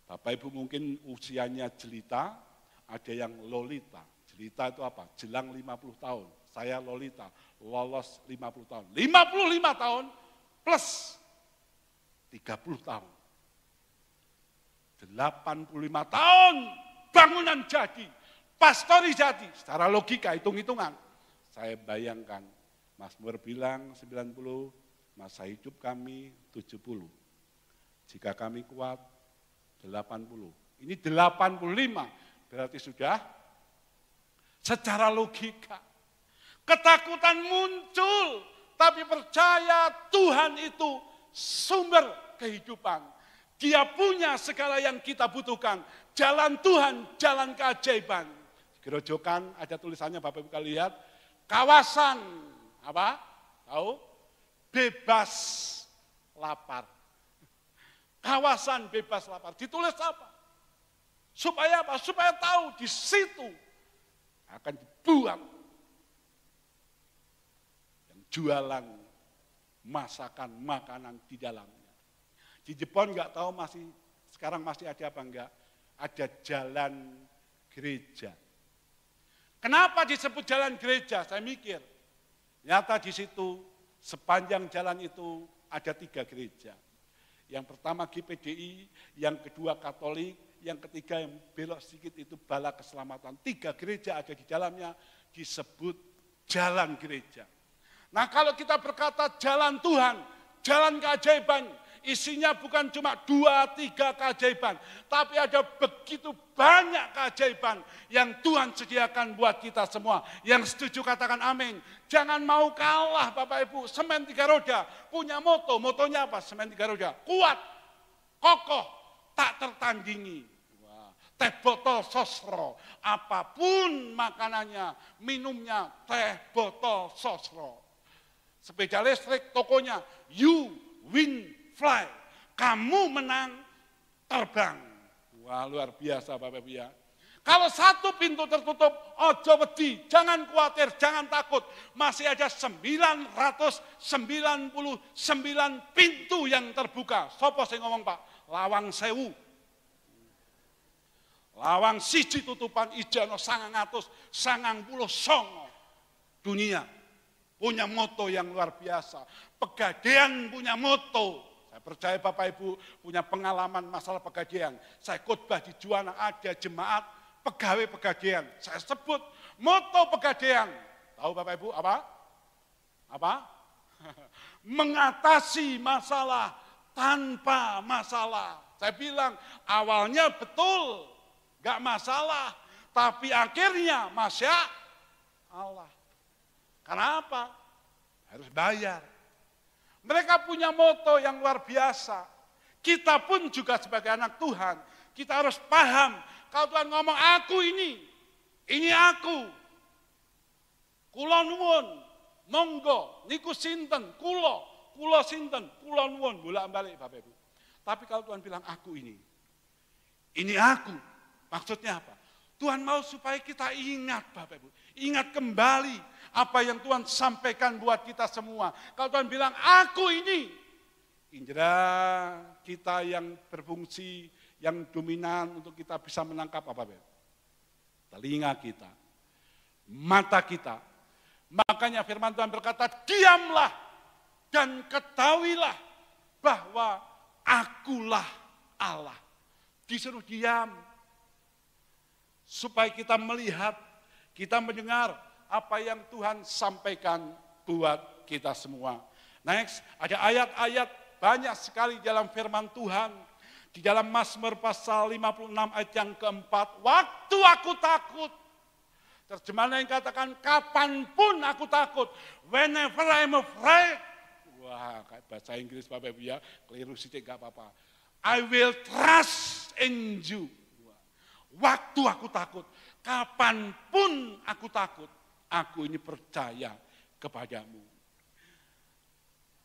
S1: Bapak Ibu mungkin usianya jelita, ada yang lolita. Jelita itu apa? Jelang 50 tahun. Saya lolita, lolos 50 tahun. 55 tahun plus 30 tahun. 85 tahun bangunan jadi, pastori jadi. Secara logika, hitung-hitungan. Saya bayangkan, Mazmur bilang 90, masa hidup kami 70. Jika kami kuat, 80. Ini 85, berarti sudah secara logika. Ketakutan muncul, tapi percaya Tuhan itu sumber kehidupan. Dia punya segala yang kita butuhkan. Jalan Tuhan, jalan keajaiban. Di Gerojokan ada tulisannya Bapak Ibu lihat, kawasan apa? Tahu? Bebas lapar. Kawasan bebas lapar. Ditulis apa? Supaya apa? Supaya tahu di situ akan dibuang yang jualan masakan makanan di dalamnya. Di Jepang nggak tahu sekarang masih ada apa enggak? Ada jalan gereja. Kenapa disebut jalan gereja? Saya mikir. Nyata di situ sepanjang jalan itu ada 3 gereja. Yang pertama GPDI, yang kedua Katolik, yang ketiga yang belok sedikit itu Bala Keselamatan. 3 gereja ada di dalamnya disebut jalan gereja. Nah kalau kita berkata jalan Tuhan, jalan keajaiban, isinya bukan cuma 2-3 keajaiban, tapi ada begitu banyak keajaiban yang Tuhan sediakan buat kita semua. Yang setuju katakan amin. Jangan mau kalah Bapak Ibu, semen 3 roda, punya motonya apa? Semen 3 roda, kuat, kokoh, tak tertandingi. Teh botol sosro, apapun makanannya, minumnya, teh botol sosro. Sepeda listrik, tokonya, you win fly, kamu menang terbang. Wah luar biasa Bapak Ibu ya. Kalau satu pintu tertutup, ojo wedi, jangan khawatir, jangan takut. Masih ada 999 pintu yang terbuka. Sopo sing ngomong Pak? Lawang Sewu. Lawang siji tutupan ijano 999. Dunia punya moto yang luar biasa. Pegadaian punya moto. Saya percaya Bapak Ibu punya pengalaman masalah pegadaian. Saya khotbah di Juwana ada jemaat pegawai pegadaian. Saya sebut Moto Pegadaian. Tahu Bapak Ibu apa? Apa? Mengatasi masalah tanpa masalah. Saya bilang awalnya betul, gak masalah. Tapi akhirnya Masya Allah. Kenapa? Harus bayar. Mereka punya moto yang luar biasa. Kita pun juga sebagai anak Tuhan, kita harus paham. Kalau Tuhan ngomong aku ini aku. Kula nuwun, monggo, niku sinten, kula sinten, kula nuwun, bolak-balik Bapak Ibu. Tapi kalau Tuhan bilang aku ini aku. Maksudnya apa? Tuhan mau supaya kita ingat Bapak Ibu. Ingat kembali apa yang Tuhan sampaikan buat kita semua. Kalau Tuhan bilang aku ini. Indera kita yang berfungsi, yang dominan untuk kita bisa menangkap apa Bapak Ibu? Telinga kita, mata kita. Makanya firman Tuhan berkata, diamlah dan ketahuilah bahwa akulah Allah. Disuruh diam. Supaya kita melihat, kita mendengar apa yang Tuhan sampaikan buat kita semua. Next, ada ayat-ayat banyak sekali dalam firman Tuhan. Di dalam Mazmur pasal 56 ayat yang keempat, waktu aku takut. Terjemahan yang katakan, kapanpun aku takut. Whenever I'm afraid. Wah, kayak bahasa Inggris Bapak Ibu ya, keliru sedikit gak apa-apa. I will trust in you. Waktu aku takut, kapanpun aku takut, aku ini percaya kepadamu.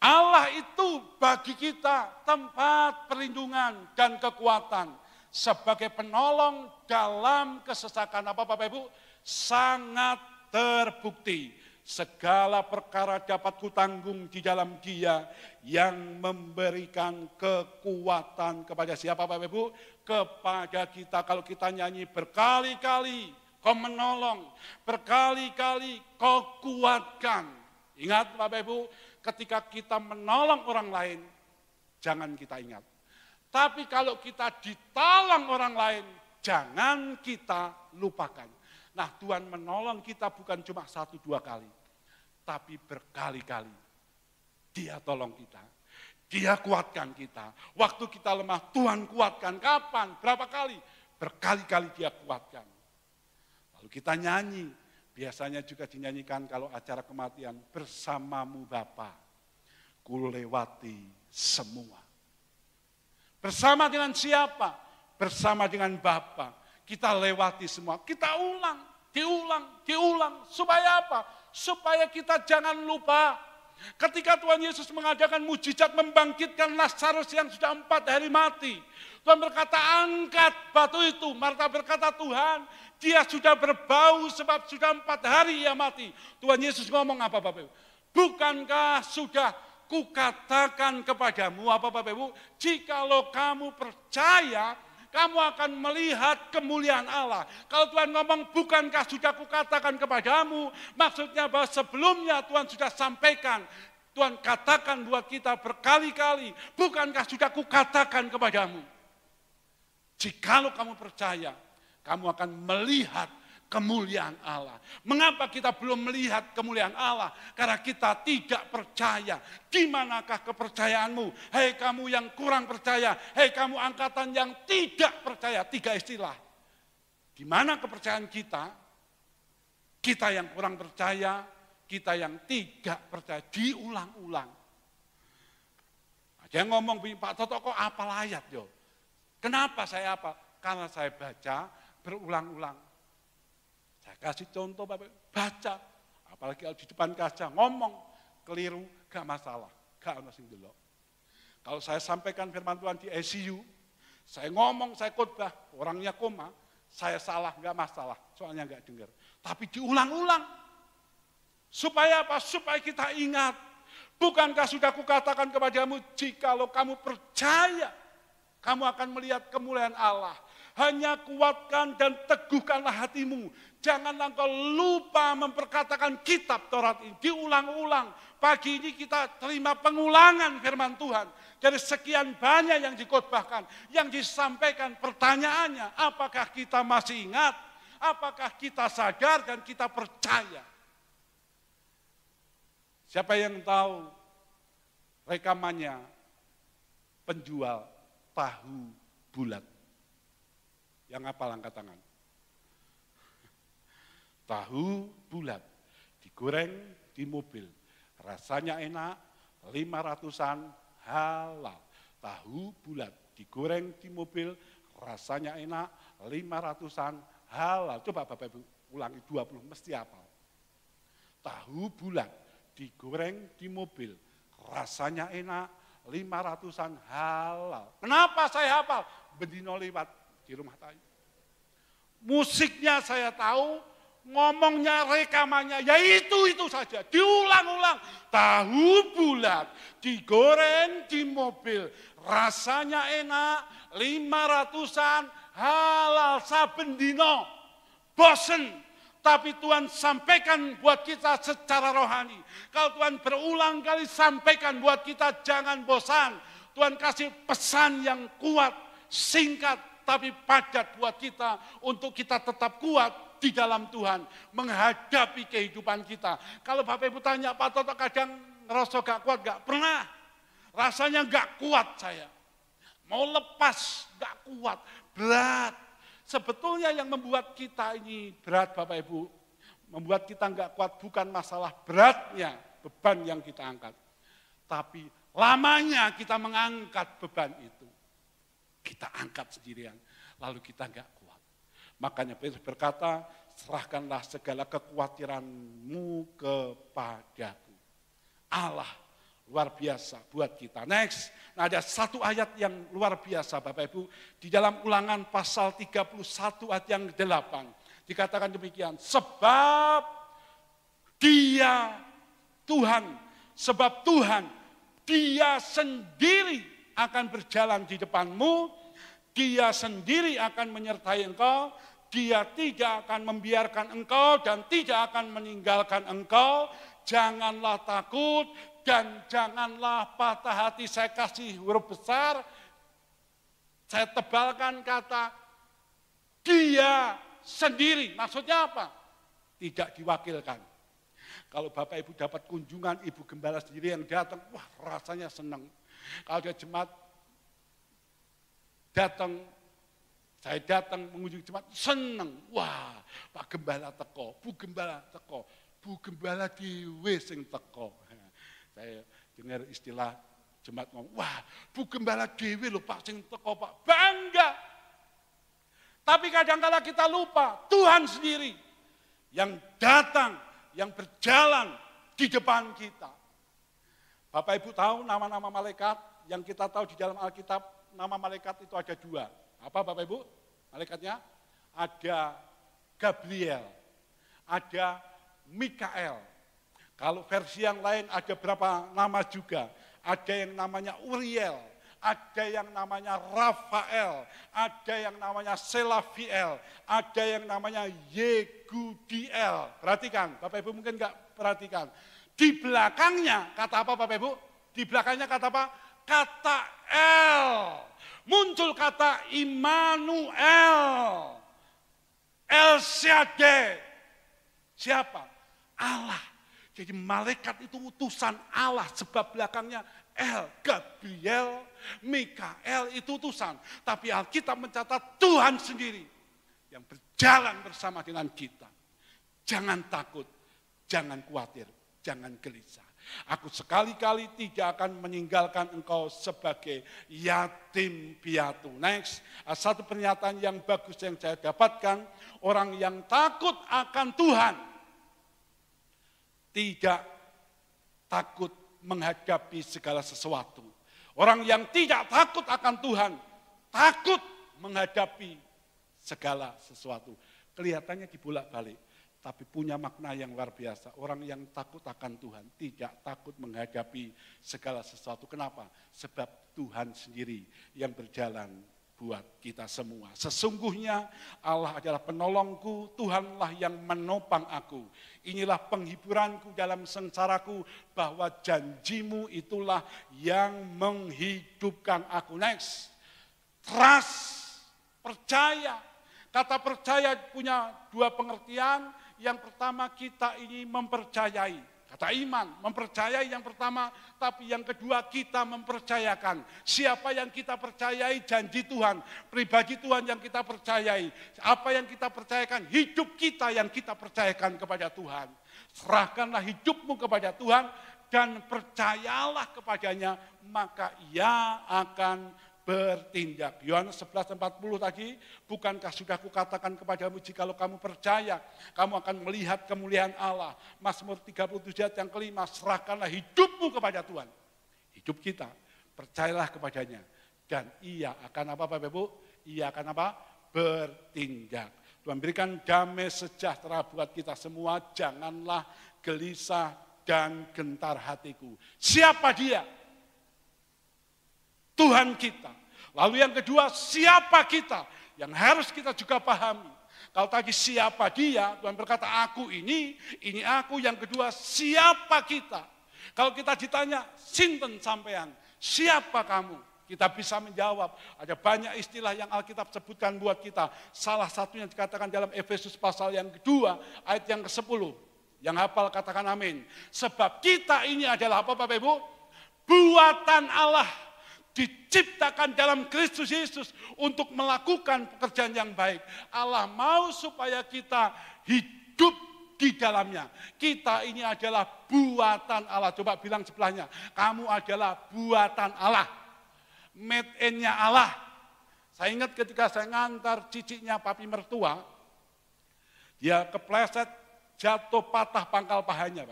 S1: Allah itu bagi kita tempat perlindungan dan kekuatan sebagai penolong dalam kesesakan. Apa Bapak Ibu? Sangat terbukti. Segala perkara dapat kutanggung di dalam Dia yang memberikan kekuatan kepada siapa Bapak Ibu? Kepada kita. Kalau kita nyanyi berkali-kali Kau menolong, berkali-kali Kau kuatkan. Ingat Bapak Ibu, ketika kita menolong orang lain, jangan kita ingat. Tapi kalau kita ditolong orang lain, jangan kita lupakan. Nah, Tuhan menolong kita bukan cuma 1-2 kali, tapi berkali-kali. Dia tolong kita, Dia kuatkan kita. Waktu kita lemah, Tuhan kuatkan. Kapan? Berapa kali? Berkali-kali Dia kuatkan. Lalu kita nyanyi, biasanya juga dinyanyikan kalau acara kematian, bersamamu Bapa, ku lewati semua. Bersama dengan siapa? Bersama dengan Bapa. Kita lewati semua, kita diulang. Supaya apa? Supaya kita jangan lupa. Ketika Tuhan Yesus mengadakan mujizat membangkitkan Lazarus yang sudah 4 hari mati. Tuhan berkata, angkat batu itu. Marta berkata, Tuhan, dia sudah berbau sebab sudah 4 hari ia mati. Tuhan Yesus ngomong apa Bapak Ibu? Bukankah sudah kukatakan kepadamu apa Bapak Ibu? Jikalau kamu percaya, kamu akan melihat kemuliaan Allah. Kalau Tuhan ngomong, bukankah sudah kukatakan kepadamu, maksudnya bahwa sebelumnya Tuhan sudah sampaikan, Tuhan katakan buat kita berkali-kali, bukankah sudah kukatakan kepadamu. Jikalau kamu percaya, kamu akan melihat kemuliaan Allah. Mengapa kita belum melihat kemuliaan Allah? Karena kita tidak percaya. Di manakah kepercayaanmu? Hei kamu yang kurang percaya. Hei kamu angkatan yang tidak percaya. 3 istilah. Di mana kepercayaan kita? Kita yang kurang percaya, kita yang tidak percaya. Diulang-ulang. Ada yang ngomong, Pak Toto kok apal ayat yo? Kenapa saya apa? Karena saya baca berulang-ulang. Saya kasih contoh Bapak, baca. Apalagi kalau di depan kaca, ngomong, keliru, gak masalah. Gak ada sing delok. Kalau saya sampaikan firman Tuhan di ICU, saya ngomong, saya khotbah, orangnya koma, saya salah, gak masalah. Soalnya gak dengar. Tapi diulang-ulang. Supaya apa? Supaya kita ingat. Bukankah sudah kukatakan kepadamu, jikalau kamu percaya, kamu akan melihat kemuliaan Allah. Hanya kuatkan dan teguhkanlah hatimu. Janganlah engkau lupa memperkatakan kitab Taurat ini. Diulang-ulang. Pagi ini kita terima pengulangan firman Tuhan. Dari sekian banyak yang dikhotbahkan, yang disampaikan, pertanyaannya, apakah kita masih ingat? Apakah kita sadar dan kita percaya? Siapa yang tahu rekamannya penjual tahu bulat? Yang hafal angkat tangan. Tahu bulat, digoreng di mobil. Rasanya enak, 500-an halal. Tahu bulat, digoreng di mobil, rasanya enak, 500-an halal. Coba Bapak Ibu ulangi 20, mesti hafal. Tahu bulat, digoreng di mobil, rasanya enak, 500-an halal. Kenapa saya hafal? Bendino lewat di rumah tayu. Musiknya saya tahu, ngomongnya, rekamannya, ya itu saja. Diulang-ulang, tahu bulat, digoreng di mobil, rasanya enak, 500-an halal, saben dino. Bosen, tapi Tuhan sampaikan buat kita secara rohani. Kalau Tuhan berulang kali sampaikan buat kita, jangan bosan. Tuhan kasih pesan yang kuat, singkat, tapi padat buat kita, untuk kita tetap kuat di dalam Tuhan, menghadapi kehidupan kita. Kalau Bapak Ibu tanya, Pak Toto kadang ngerasa gak kuat, gak pernah. Rasanya gak kuat saya. Mau lepas, gak kuat, berat. Sebetulnya yang membuat kita ini berat Bapak Ibu, membuat kita gak kuat bukan masalah beratnya beban yang kita angkat. Tapi lamanya kita mengangkat beban itu. Kita angkat sendirian, lalu kita gak kuat. Makanya Petrus berkata, serahkanlah segala kekhawatiranmu kepadaku. Allah luar biasa buat kita. Next, nah ada satu ayat yang luar biasa Bapak Ibu. Di dalam Ulangan pasal 31 ayat yang 8. Dikatakan demikian, sebab dia Tuhan, sebab Tuhan, dia sendiri akan berjalan di depanmu, dia sendiri akan menyertai engkau, dia tidak akan membiarkan engkau dan tidak akan meninggalkan engkau. Janganlah takut dan janganlah patah hati. Saya kasih huruf besar, saya tebalkan kata dia sendiri. Maksudnya apa? Tidak diwakilkan. Kalau Bapak Ibu dapat kunjungan Ibu Gembala sendiri yang datang, wah rasanya senang. Kalau dia jemaat datang, saya datang mengunjungi jemaat, senang. Wah, Pak Gembala teko, Bu Gembala teko, Bu Gembala dhewe sing teko. Saya dengar istilah jemaat ngomong, wah, Bu Gembala dhewe lho Pak sing teko Pak, bangga. Tapi kadang-kala kita lupa, Tuhan sendiri yang datang, yang berjalan di depan kita. Bapak Ibu tahu nama-nama malaikat yang kita tahu di dalam Alkitab, nama malaikat itu ada 2. Apa Bapak Ibu? Malaikatnya ada Gabriel, ada Mikael. Kalau versi yang lain ada berapa nama juga. Ada yang namanya Uriel, ada yang namanya Rafael, ada yang namanya Selafiel, ada yang namanya Yegudiel. Perhatikan, Bapak Ibu mungkin enggak perhatikan. Di belakangnya kata apa Bapak Ibu? Di belakangnya kata apa? Kata El. Muncul kata Immanuel. El Shaddai. Siapa? Allah. Jadi malaikat itu utusan Allah, sebab belakangnya El, Gabriel, Mikael itu utusan. Tapi Alkitab mencatat Tuhan sendiri yang berjalan bersama dengan kita. Jangan takut, jangan khawatir, jangan gelisah. Aku sekali-kali tidak akan meninggalkan engkau sebagai yatim piatu. Next, satu pernyataan yang bagus yang saya dapatkan, orang yang takut akan Tuhan tidak takut menghadapi segala sesuatu. Orang yang tidak takut akan Tuhan takut menghadapi segala sesuatu. Kelihatannya dibolak-balik, tapi punya makna yang luar biasa. Orang yang takut akan Tuhan tidak takut menghadapi segala sesuatu. Kenapa? Sebab Tuhan sendiri yang berjalan buat kita semua. Sesungguhnya Allah adalah penolongku, Tuhanlah yang menopang aku. Inilah penghiburanku dalam sengsaraku, bahwa janjimu itulah yang menghidupkan aku. Next, trust, percaya. Kata percaya punya dua pengertian. Yang pertama kita ini mempercayai. Kata iman, mempercayai yang pertama, tapi yang kedua kita mempercayakan. Siapa yang kita percayai? Janji Tuhan, pribadi Tuhan yang kita percayai. Apa yang kita percayakan? Hidup kita yang kita percayakan kepada Tuhan. Serahkanlah hidupmu kepada Tuhan dan percayalah kepadanya, maka Ia akan bertindak. Yohanes 11:40 tadi, bukankah sudah kukatakan kepadamu, jikalau kamu percaya, kamu akan melihat kemuliaan Allah. Mazmur 37 ayat yang kelima, serahkanlah hidupmu kepada Tuhan. Hidup kita, percayalah kepadanya. Dan Ia akan apa Bapak Ibu? Ia akan apa? Bertindak. Tuhan berikan damai sejahtera buat kita semua, janganlah gelisah dan gentar hatiku. Siapa Dia? Tuhan kita. Lalu yang kedua, siapa kita? Yang harus kita juga pahami. Kalau tadi siapa Dia, Tuhan berkata aku ini aku. Yang kedua, siapa kita? Kalau kita ditanya, sinten sampean, siapa kamu? Kita bisa menjawab, ada banyak istilah yang Alkitab sebutkan buat kita. Salah satunya dikatakan dalam Efesus pasal yang kedua, ayat yang ke-10. Yang hafal katakan amin. Sebab kita ini adalah apa Bapak Ibu? Buatan Allah. Diciptakan dalam Kristus Yesus untuk melakukan pekerjaan yang baik. Allah mau supaya kita hidup di dalamnya. Kita ini adalah buatan Allah. Coba bilang sebelahnya, kamu adalah buatan Allah. Made in-nya Allah. Saya ingat ketika saya ngantar ciciknya papi mertua, dia kepleset, jatuh patah pangkal pahanya.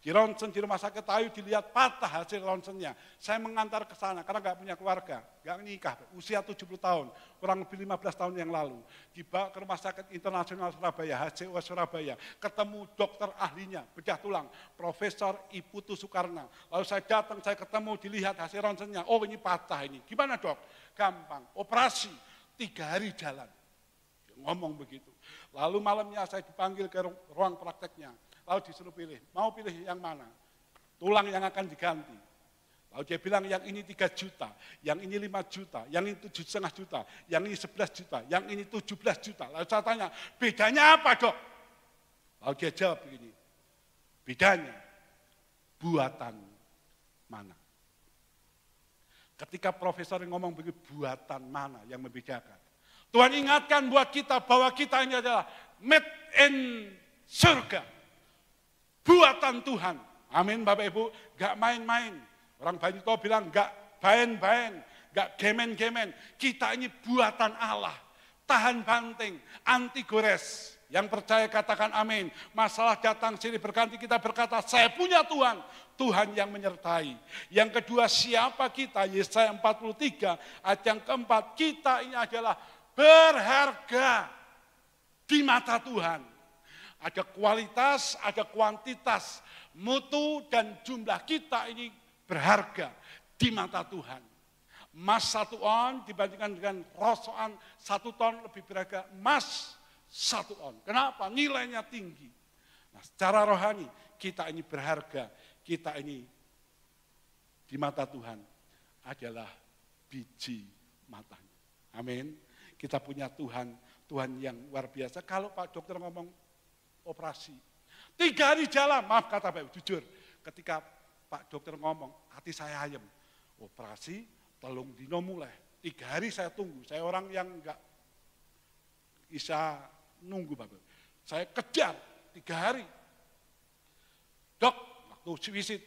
S1: Di ronsen di rumah sakit Tayu dilihat patah hasil ronsennya. Saya mengantar ke sana karena gak punya keluarga, gak nikah, usia 70 tahun, kurang lebih 15 tahun yang lalu. Dibawa ke rumah sakit internasional Surabaya, HCU Surabaya, ketemu dokter ahlinya, bedah tulang, Profesor Iputu Soekarno. Lalu saya datang, saya ketemu, dilihat hasil ronsennya, oh ini patah ini. Gimana dok? Gampang, operasi, 3 hari jalan. Ngomong begitu. Lalu malamnya saya dipanggil ke ruang prakteknya. Lalu disuruh pilih, mau pilih yang mana? Tulang yang akan diganti. Lalu dia bilang yang ini 3 juta, yang ini 5 juta, yang ini 7,5 juta, yang ini 11 juta, yang ini 17 juta. Lalu saya tanya, bedanya apa dok? Lalu dia jawab begini, bedanya buatan mana? Ketika profesor ngomong begitu, buatan mana yang membedakan? Tuhan ingatkan buat kita bahwa kita ini adalah made in surga. Buatan Tuhan. Amin Bapak Ibu. Gak main-main. Orang Banyuto bilang gak bain-bain. Gak gemen-gemen. Kita ini buatan Allah. Tahan banting. Anti gores. Yang percaya katakan amin. Masalah datang sini berganti kita berkata saya punya Tuhan. Tuhan yang menyertai. Yang kedua siapa kita? Yesaya 43 ayat yang keempat. Kita ini adalah berharga di mata Tuhan. Ada kualitas, ada kuantitas, mutu dan jumlah kita ini berharga di mata Tuhan. Emas 1 on dibandingkan dengan rosoan 1 ton lebih berharga emas 1 on. Kenapa? Nilainya tinggi. Nah, secara rohani kita ini berharga, kita ini di mata Tuhan adalah biji matanya. Amin. Kita punya Tuhan, Tuhan yang luar biasa. Kalau Pak Dokter ngomong operasi, 3 hari jalan, maaf kata Pak, jujur. Ketika Pak Dokter ngomong, hati saya ayem. Operasi, telung dino mulai. 3 hari saya tunggu, saya orang yang enggak bisa nunggu Bapak. Saya kejar 3 hari. Dok, waktu visit,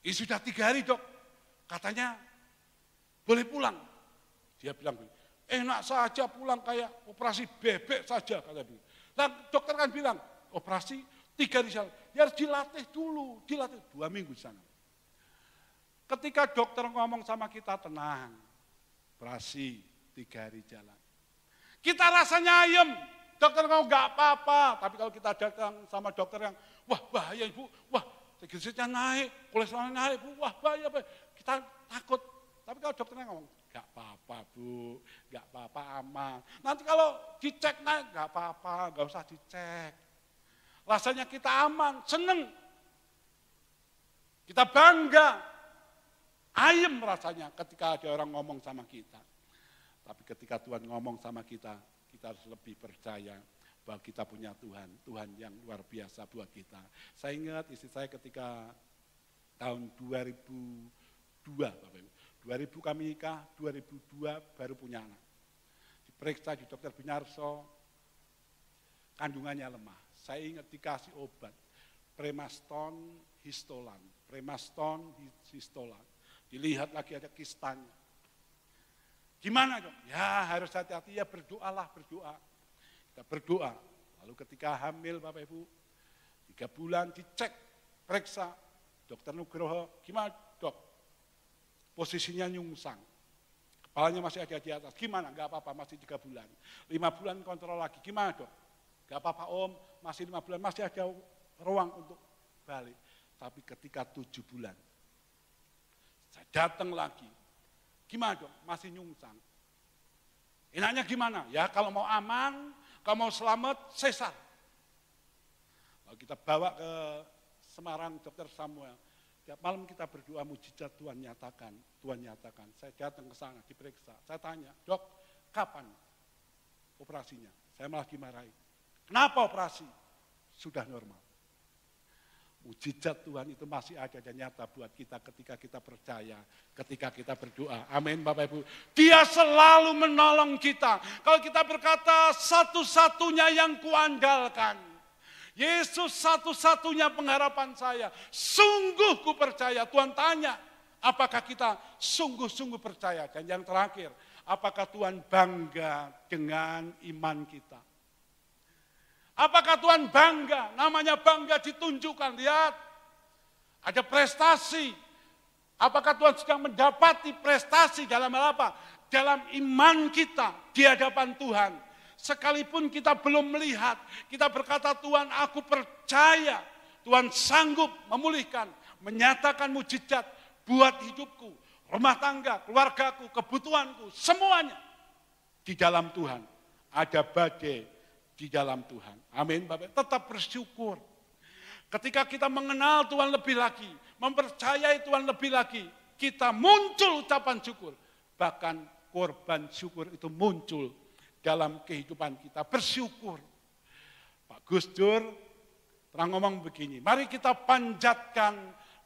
S1: ini sudah 3 hari dok, katanya boleh pulang. Dia bilang begini, enak saja pulang kayak operasi bebek saja. Kata dia. Nah dokter kan bilang, operasi 3 hari jalan. Ya harus dilatih dulu, dilatih 2 minggu di sana. Ketika dokter ngomong sama kita, tenang, operasi 3 hari jalan. Kita rasanya ayem, dokter ngomong gak apa-apa. Tapi kalau kita datang sama dokter yang, wah bahaya ibu, wah triglyceridnya naik, kolesterolnya naik, bu, wah bahaya, kita takut. Tapi kalau dokternya ngomong, gak apa-apa bu, gak apa-apa aman. Nanti kalau dicek naik, gak apa-apa, gak usah dicek. Rasanya kita aman, seneng. Kita bangga. Ayem rasanya ketika ada orang ngomong sama kita. Tapi ketika Tuhan ngomong sama kita kita harus lebih percaya bahwa kita punya Tuhan yang luar biasa buat kita. Saya ingat istri saya ketika tahun 2002, Bapak Ibu. 2000 kami nikah, 2002 baru punya anak. Diperiksa di dokter Binarso, kandungannya lemah. Saya ingat dikasih obat, Premaston, Histolan. Dilihat lagi ada kistanya. Gimana dok? Ya harus hati-hati, ya berdoa. Kita berdoa. Lalu ketika hamil Bapak Ibu, 3 bulan dicek, periksa. Dokter Nugroho, gimana dok? Posisinya nyungsang. Kepalanya masih ada di atas. Gimana? Enggak apa-apa, masih 3 bulan. 5 bulan kontrol lagi. Gimana dok? Enggak apa-apa om, masih 5 bulan, masih ada ruang untuk balik. Tapi ketika 7 bulan, saya datang lagi. Gimana dok? Masih nyungsang. Enaknya gimana? Ya kalau mau aman, kalau mau selamat, sesar. Lalu kita bawa ke Semarang, Dr. Samuel. Tiap malam kita berdoa, mujizat Tuhan nyatakan. Saya datang ke sana, diperiksa. Saya tanya, dok, kapan operasinya? Saya malah dimarahi. Kenapa operasi? Sudah normal. Mujizat Tuhan itu masih ada dan nyata buat kita ketika kita percaya, ketika kita berdoa. Amin Bapak Ibu. Dia selalu menolong kita. Kalau kita berkata satu-satunya yang kuandalkan, Yesus satu-satunya pengharapan saya. Sungguh ku percaya. Tuhan tanya, apakah kita sungguh-sungguh percaya? Dan yang terakhir, apakah Tuhan bangga dengan iman kita? Apakah Tuhan bangga? Namanya bangga ditunjukkan. Lihat, ada prestasi. Apakah Tuhan sedang mendapati prestasi dalam hal apa? Dalam iman kita di hadapan Tuhan. Sekalipun kita belum melihat, kita berkata Tuhan aku percaya. Tuhan sanggup memulihkan, menyatakan mujizat buat hidupku, rumah tangga, keluargaku, kebutuhanku, semuanya. Di dalam Tuhan ada badai. Di dalam Tuhan. Amin Bapak. Tetap bersyukur. Ketika kita mengenal Tuhan lebih lagi, mempercayai Tuhan lebih lagi, kita muncul ucapan syukur. Bahkan korban syukur itu muncul dalam kehidupan kita. Bersyukur. Pak Gus Dur pernah ngomong begini, mari kita panjatkan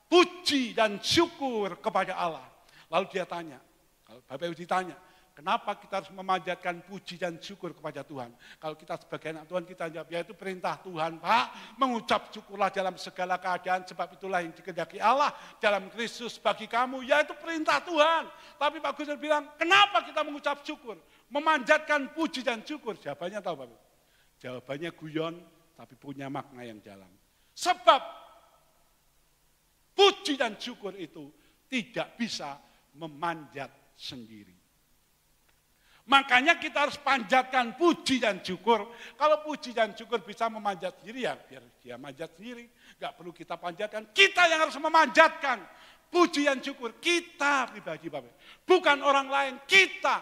S1: puji dan syukur kepada Allah. Lalu dia tanya, kalau Bapak Ibu ditanya, kenapa kita harus memanjatkan puji dan syukur kepada Tuhan? Kalau kita sebagai anak Tuhan, kita jawab, ya itu perintah Tuhan, Pak. Mengucap syukurlah dalam segala keadaan, sebab itulah yang dikehendaki Allah dalam Kristus bagi kamu. Ya itu perintah Tuhan. Tapi Pak Gus bilang, kenapa kita mengucap syukur? Memanjatkan puji dan syukur. Jawabannya tahu Pak? Jawabannya guyon, tapi punya makna yang dalam. Sebab puji dan syukur itu tidak bisa memanjat sendiri. Makanya kita harus panjatkan puji dan syukur. Kalau puji dan syukur bisa memanjat sendiri, ya biar dia manjat sendiri. Gak perlu kita panjatkan. Kita yang harus memanjatkan puji dan syukur. Kita pribadi Bapak. Bukan orang lain, kita.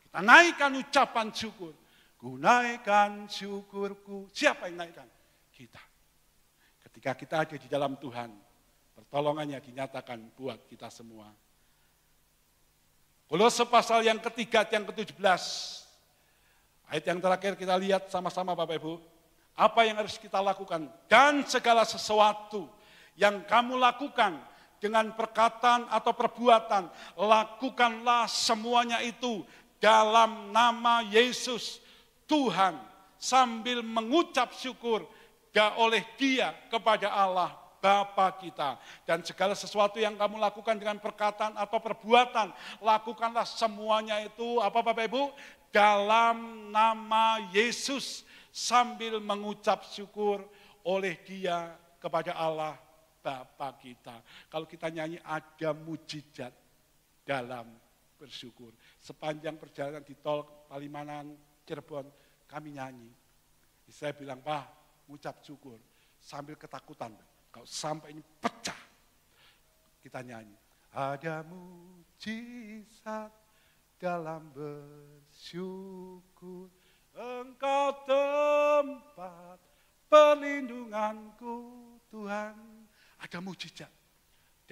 S1: Kita naikkan ucapan syukur. Ku naikkan syukurku. Siapa yang naikkan? Kita. Ketika kita ada di dalam Tuhan, pertolongannya dinyatakan buat kita semua. Kolose pasal yang ketiga, yang ke-17. Ayat yang terakhir kita lihat sama-sama Bapak Ibu. Apa yang harus kita lakukan? Dan segala sesuatu yang kamu lakukan dengan perkataan atau perbuatan, lakukanlah semuanya itu dalam nama Yesus Tuhan. Sambil mengucap syukur oleh Dia kepada Allah Bapa kita. Dan segala sesuatu yang kamu lakukan dengan perkataan atau perbuatan, lakukanlah semuanya itu, apa Bapak Ibu? Dalam nama Yesus, sambil mengucap syukur oleh Dia kepada Allah Bapa kita. Kalau kita nyanyi, ada mujizat dalam bersyukur. Sepanjang perjalanan di tol Palimanan, Cirebon, kami nyanyi. Saya bilang, Pak, ngucap syukur sambil ketakutan. Kalau sampai ini pecah, kita nyanyi. Ada mujizat dalam bersyukur, Engkau tempat perlindunganku Tuhan. Ada mujizat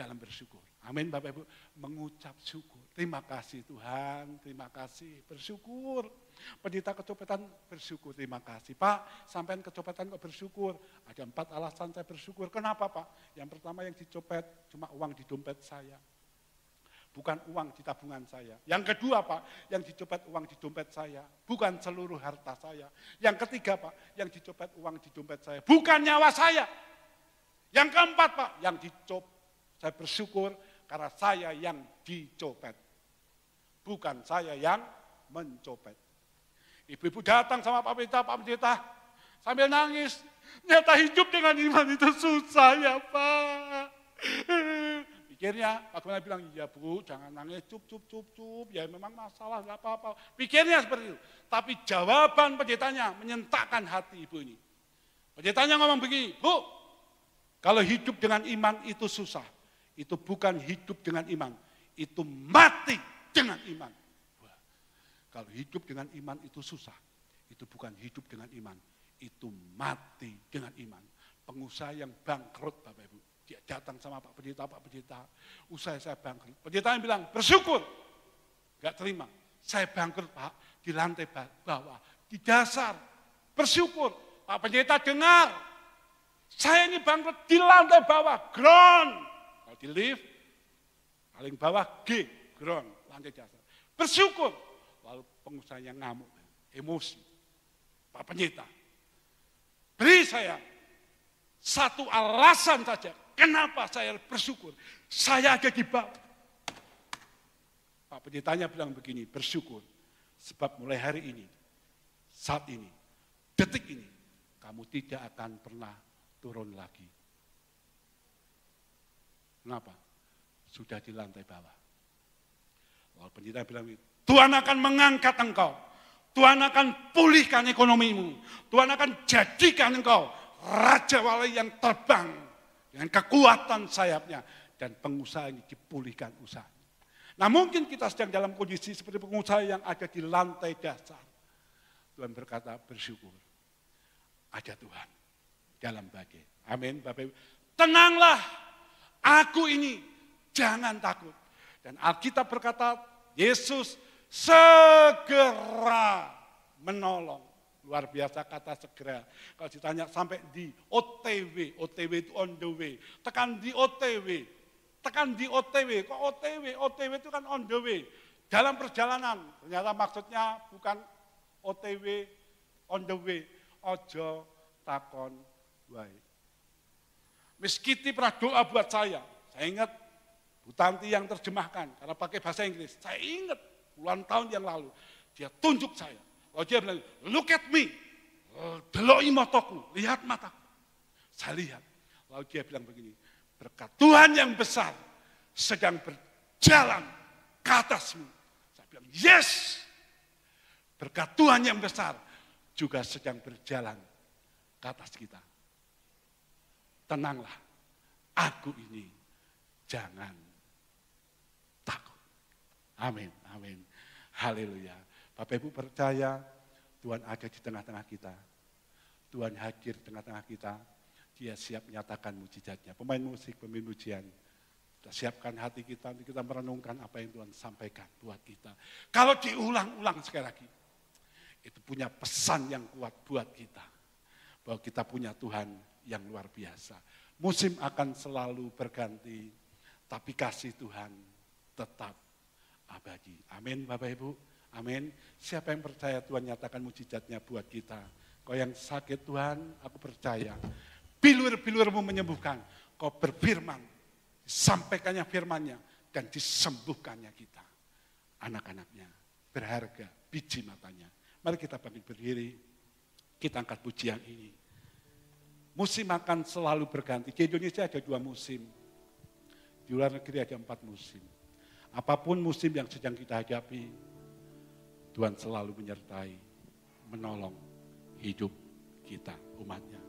S1: dalam bersyukur. Amin Bapak Ibu, mengucap syukur. Terima kasih Tuhan, terima kasih, bersyukur. Pendeta kecopetan bersyukur, terima kasih. Pak, sampean kecopetan kok bersyukur? Ada 4 alasan saya bersyukur. Kenapa Pak? Yang pertama yang dicopet cuma uang di dompet saya. Bukan uang di tabungan saya. Yang kedua Pak, yang dicopet uang di dompet saya. Bukan seluruh harta saya. Yang ketiga Pak, yang dicopet uang di dompet saya. Bukan nyawa saya. Yang keempat Pak, yang dicopet, saya bersyukur karena saya yang dicopet. Bukan saya yang mencopet. Ibu-ibu datang sama Pak Pendeta sambil nangis. Nyata hidup dengan iman itu susah ya Pak. Pikirnya, Pak Gubernur bilang, iya Bu, jangan nangis, cup. Ya memang masalah, enggak apa-apa. Pikirnya seperti itu. Tapi jawaban pendetanya menyentakkan hati ibu ini. Pendetanya ngomong begini, Bu, kalau hidup dengan iman itu susah. Itu bukan hidup dengan iman, itu mati dengan iman. Wah, kalau hidup dengan iman itu susah, itu bukan hidup dengan iman, itu mati dengan iman. Pengusaha yang bangkrut Bapak Ibu, dia datang sama Pak Pendeta, usaha saya bangkrut. Pendeta yang bilang, bersyukur. Gak terima, saya bangkrut Pak, di lantai bawah, di dasar. Bersyukur, Pak Pendeta dengar, saya ini bangkrut di lantai bawah, ground. Kalau di lift, paling bawah G, ground, lantai dasar. Bersyukur. Lalu pengusahanya ngamuk, emosi. Pak Pendeta, beri saya satu alasan saja, kenapa saya bersyukur. Saya ada di bawah. Pak Pendetanya bilang begini, bersyukur. Sebab mulai hari ini, saat ini, detik ini, kamu tidak akan pernah turun lagi. Kenapa? Sudah di lantai bawah. Lalu pendeta bilang, Tuhan akan mengangkat engkau. Tuhan akan pulihkan ekonomimu. Tuhan akan jadikan engkau raja wali yang terbang dengan kekuatan sayapnya. Dan pengusaha ini dipulihkan usahanya. Nah mungkin kita sedang dalam kondisi seperti pengusaha yang ada di lantai dasar. Tuhan berkata, bersyukur. Ada Tuhan dalam badai. Amin. Bapak Ibu. Tenanglah. Aku ini jangan takut. Dan Alkitab berkata, Yesus segera menolong. Luar biasa kata segera. Kalau ditanya sampai di OTW, OTW itu on the way. Tekan di OTW, kok OTW itu kan on the way. Dalam perjalanan, ternyata maksudnya bukan OTW, on the way. Ojo takon wae. Miss Kitty pernah doa buat saya ingat Bu Tanti yang terjemahkan, karena pakai bahasa Inggris. Saya ingat puluhan tahun yang lalu, dia tunjuk saya. Lalu dia bilang, look at me, deloi mataku, lihat mataku. Saya lihat, lalu dia bilang begini, berkat Tuhan yang besar sedang berjalan ke atasmu. Saya bilang, yes, berkat Tuhan yang besar juga sedang berjalan ke atas kita. Tenanglah, aku ini jangan takut. Amin, amin. Haleluya. Bapak Ibu percaya Tuhan ada di tengah-tengah kita. Tuhan hadir di tengah-tengah kita. Dia siap menyatakan mujizatnya. Pemain musik, pemain pujian. Kita siapkan hati kita untuk kita merenungkan apa yang Tuhan sampaikan buat kita. Kalau diulang-ulang sekali lagi, itu punya pesan yang kuat buat kita. Bahwa kita punya Tuhan yang luar biasa. Musim akan selalu berganti, tapi kasih Tuhan tetap abadi. Amin Bapak Ibu, amin. Siapa yang percaya Tuhan nyatakan mujizatnya buat kita? Kau yang sakit Tuhan, aku percaya. Bilur-bilurmu menyembuhkan. Kau berfirman, disampaikannya firmannya, dan disembuhkannya kita. Anak-anaknya berharga, biji matanya. Mari kita bangkit berdiri, kita angkat pujian ini. Musim akan selalu berganti. Di Indonesia ada 2 musim. Di luar negeri ada 4 musim. Apapun musim yang sedang kita hadapi, Tuhan selalu menyertai, menolong hidup kita, umatnya.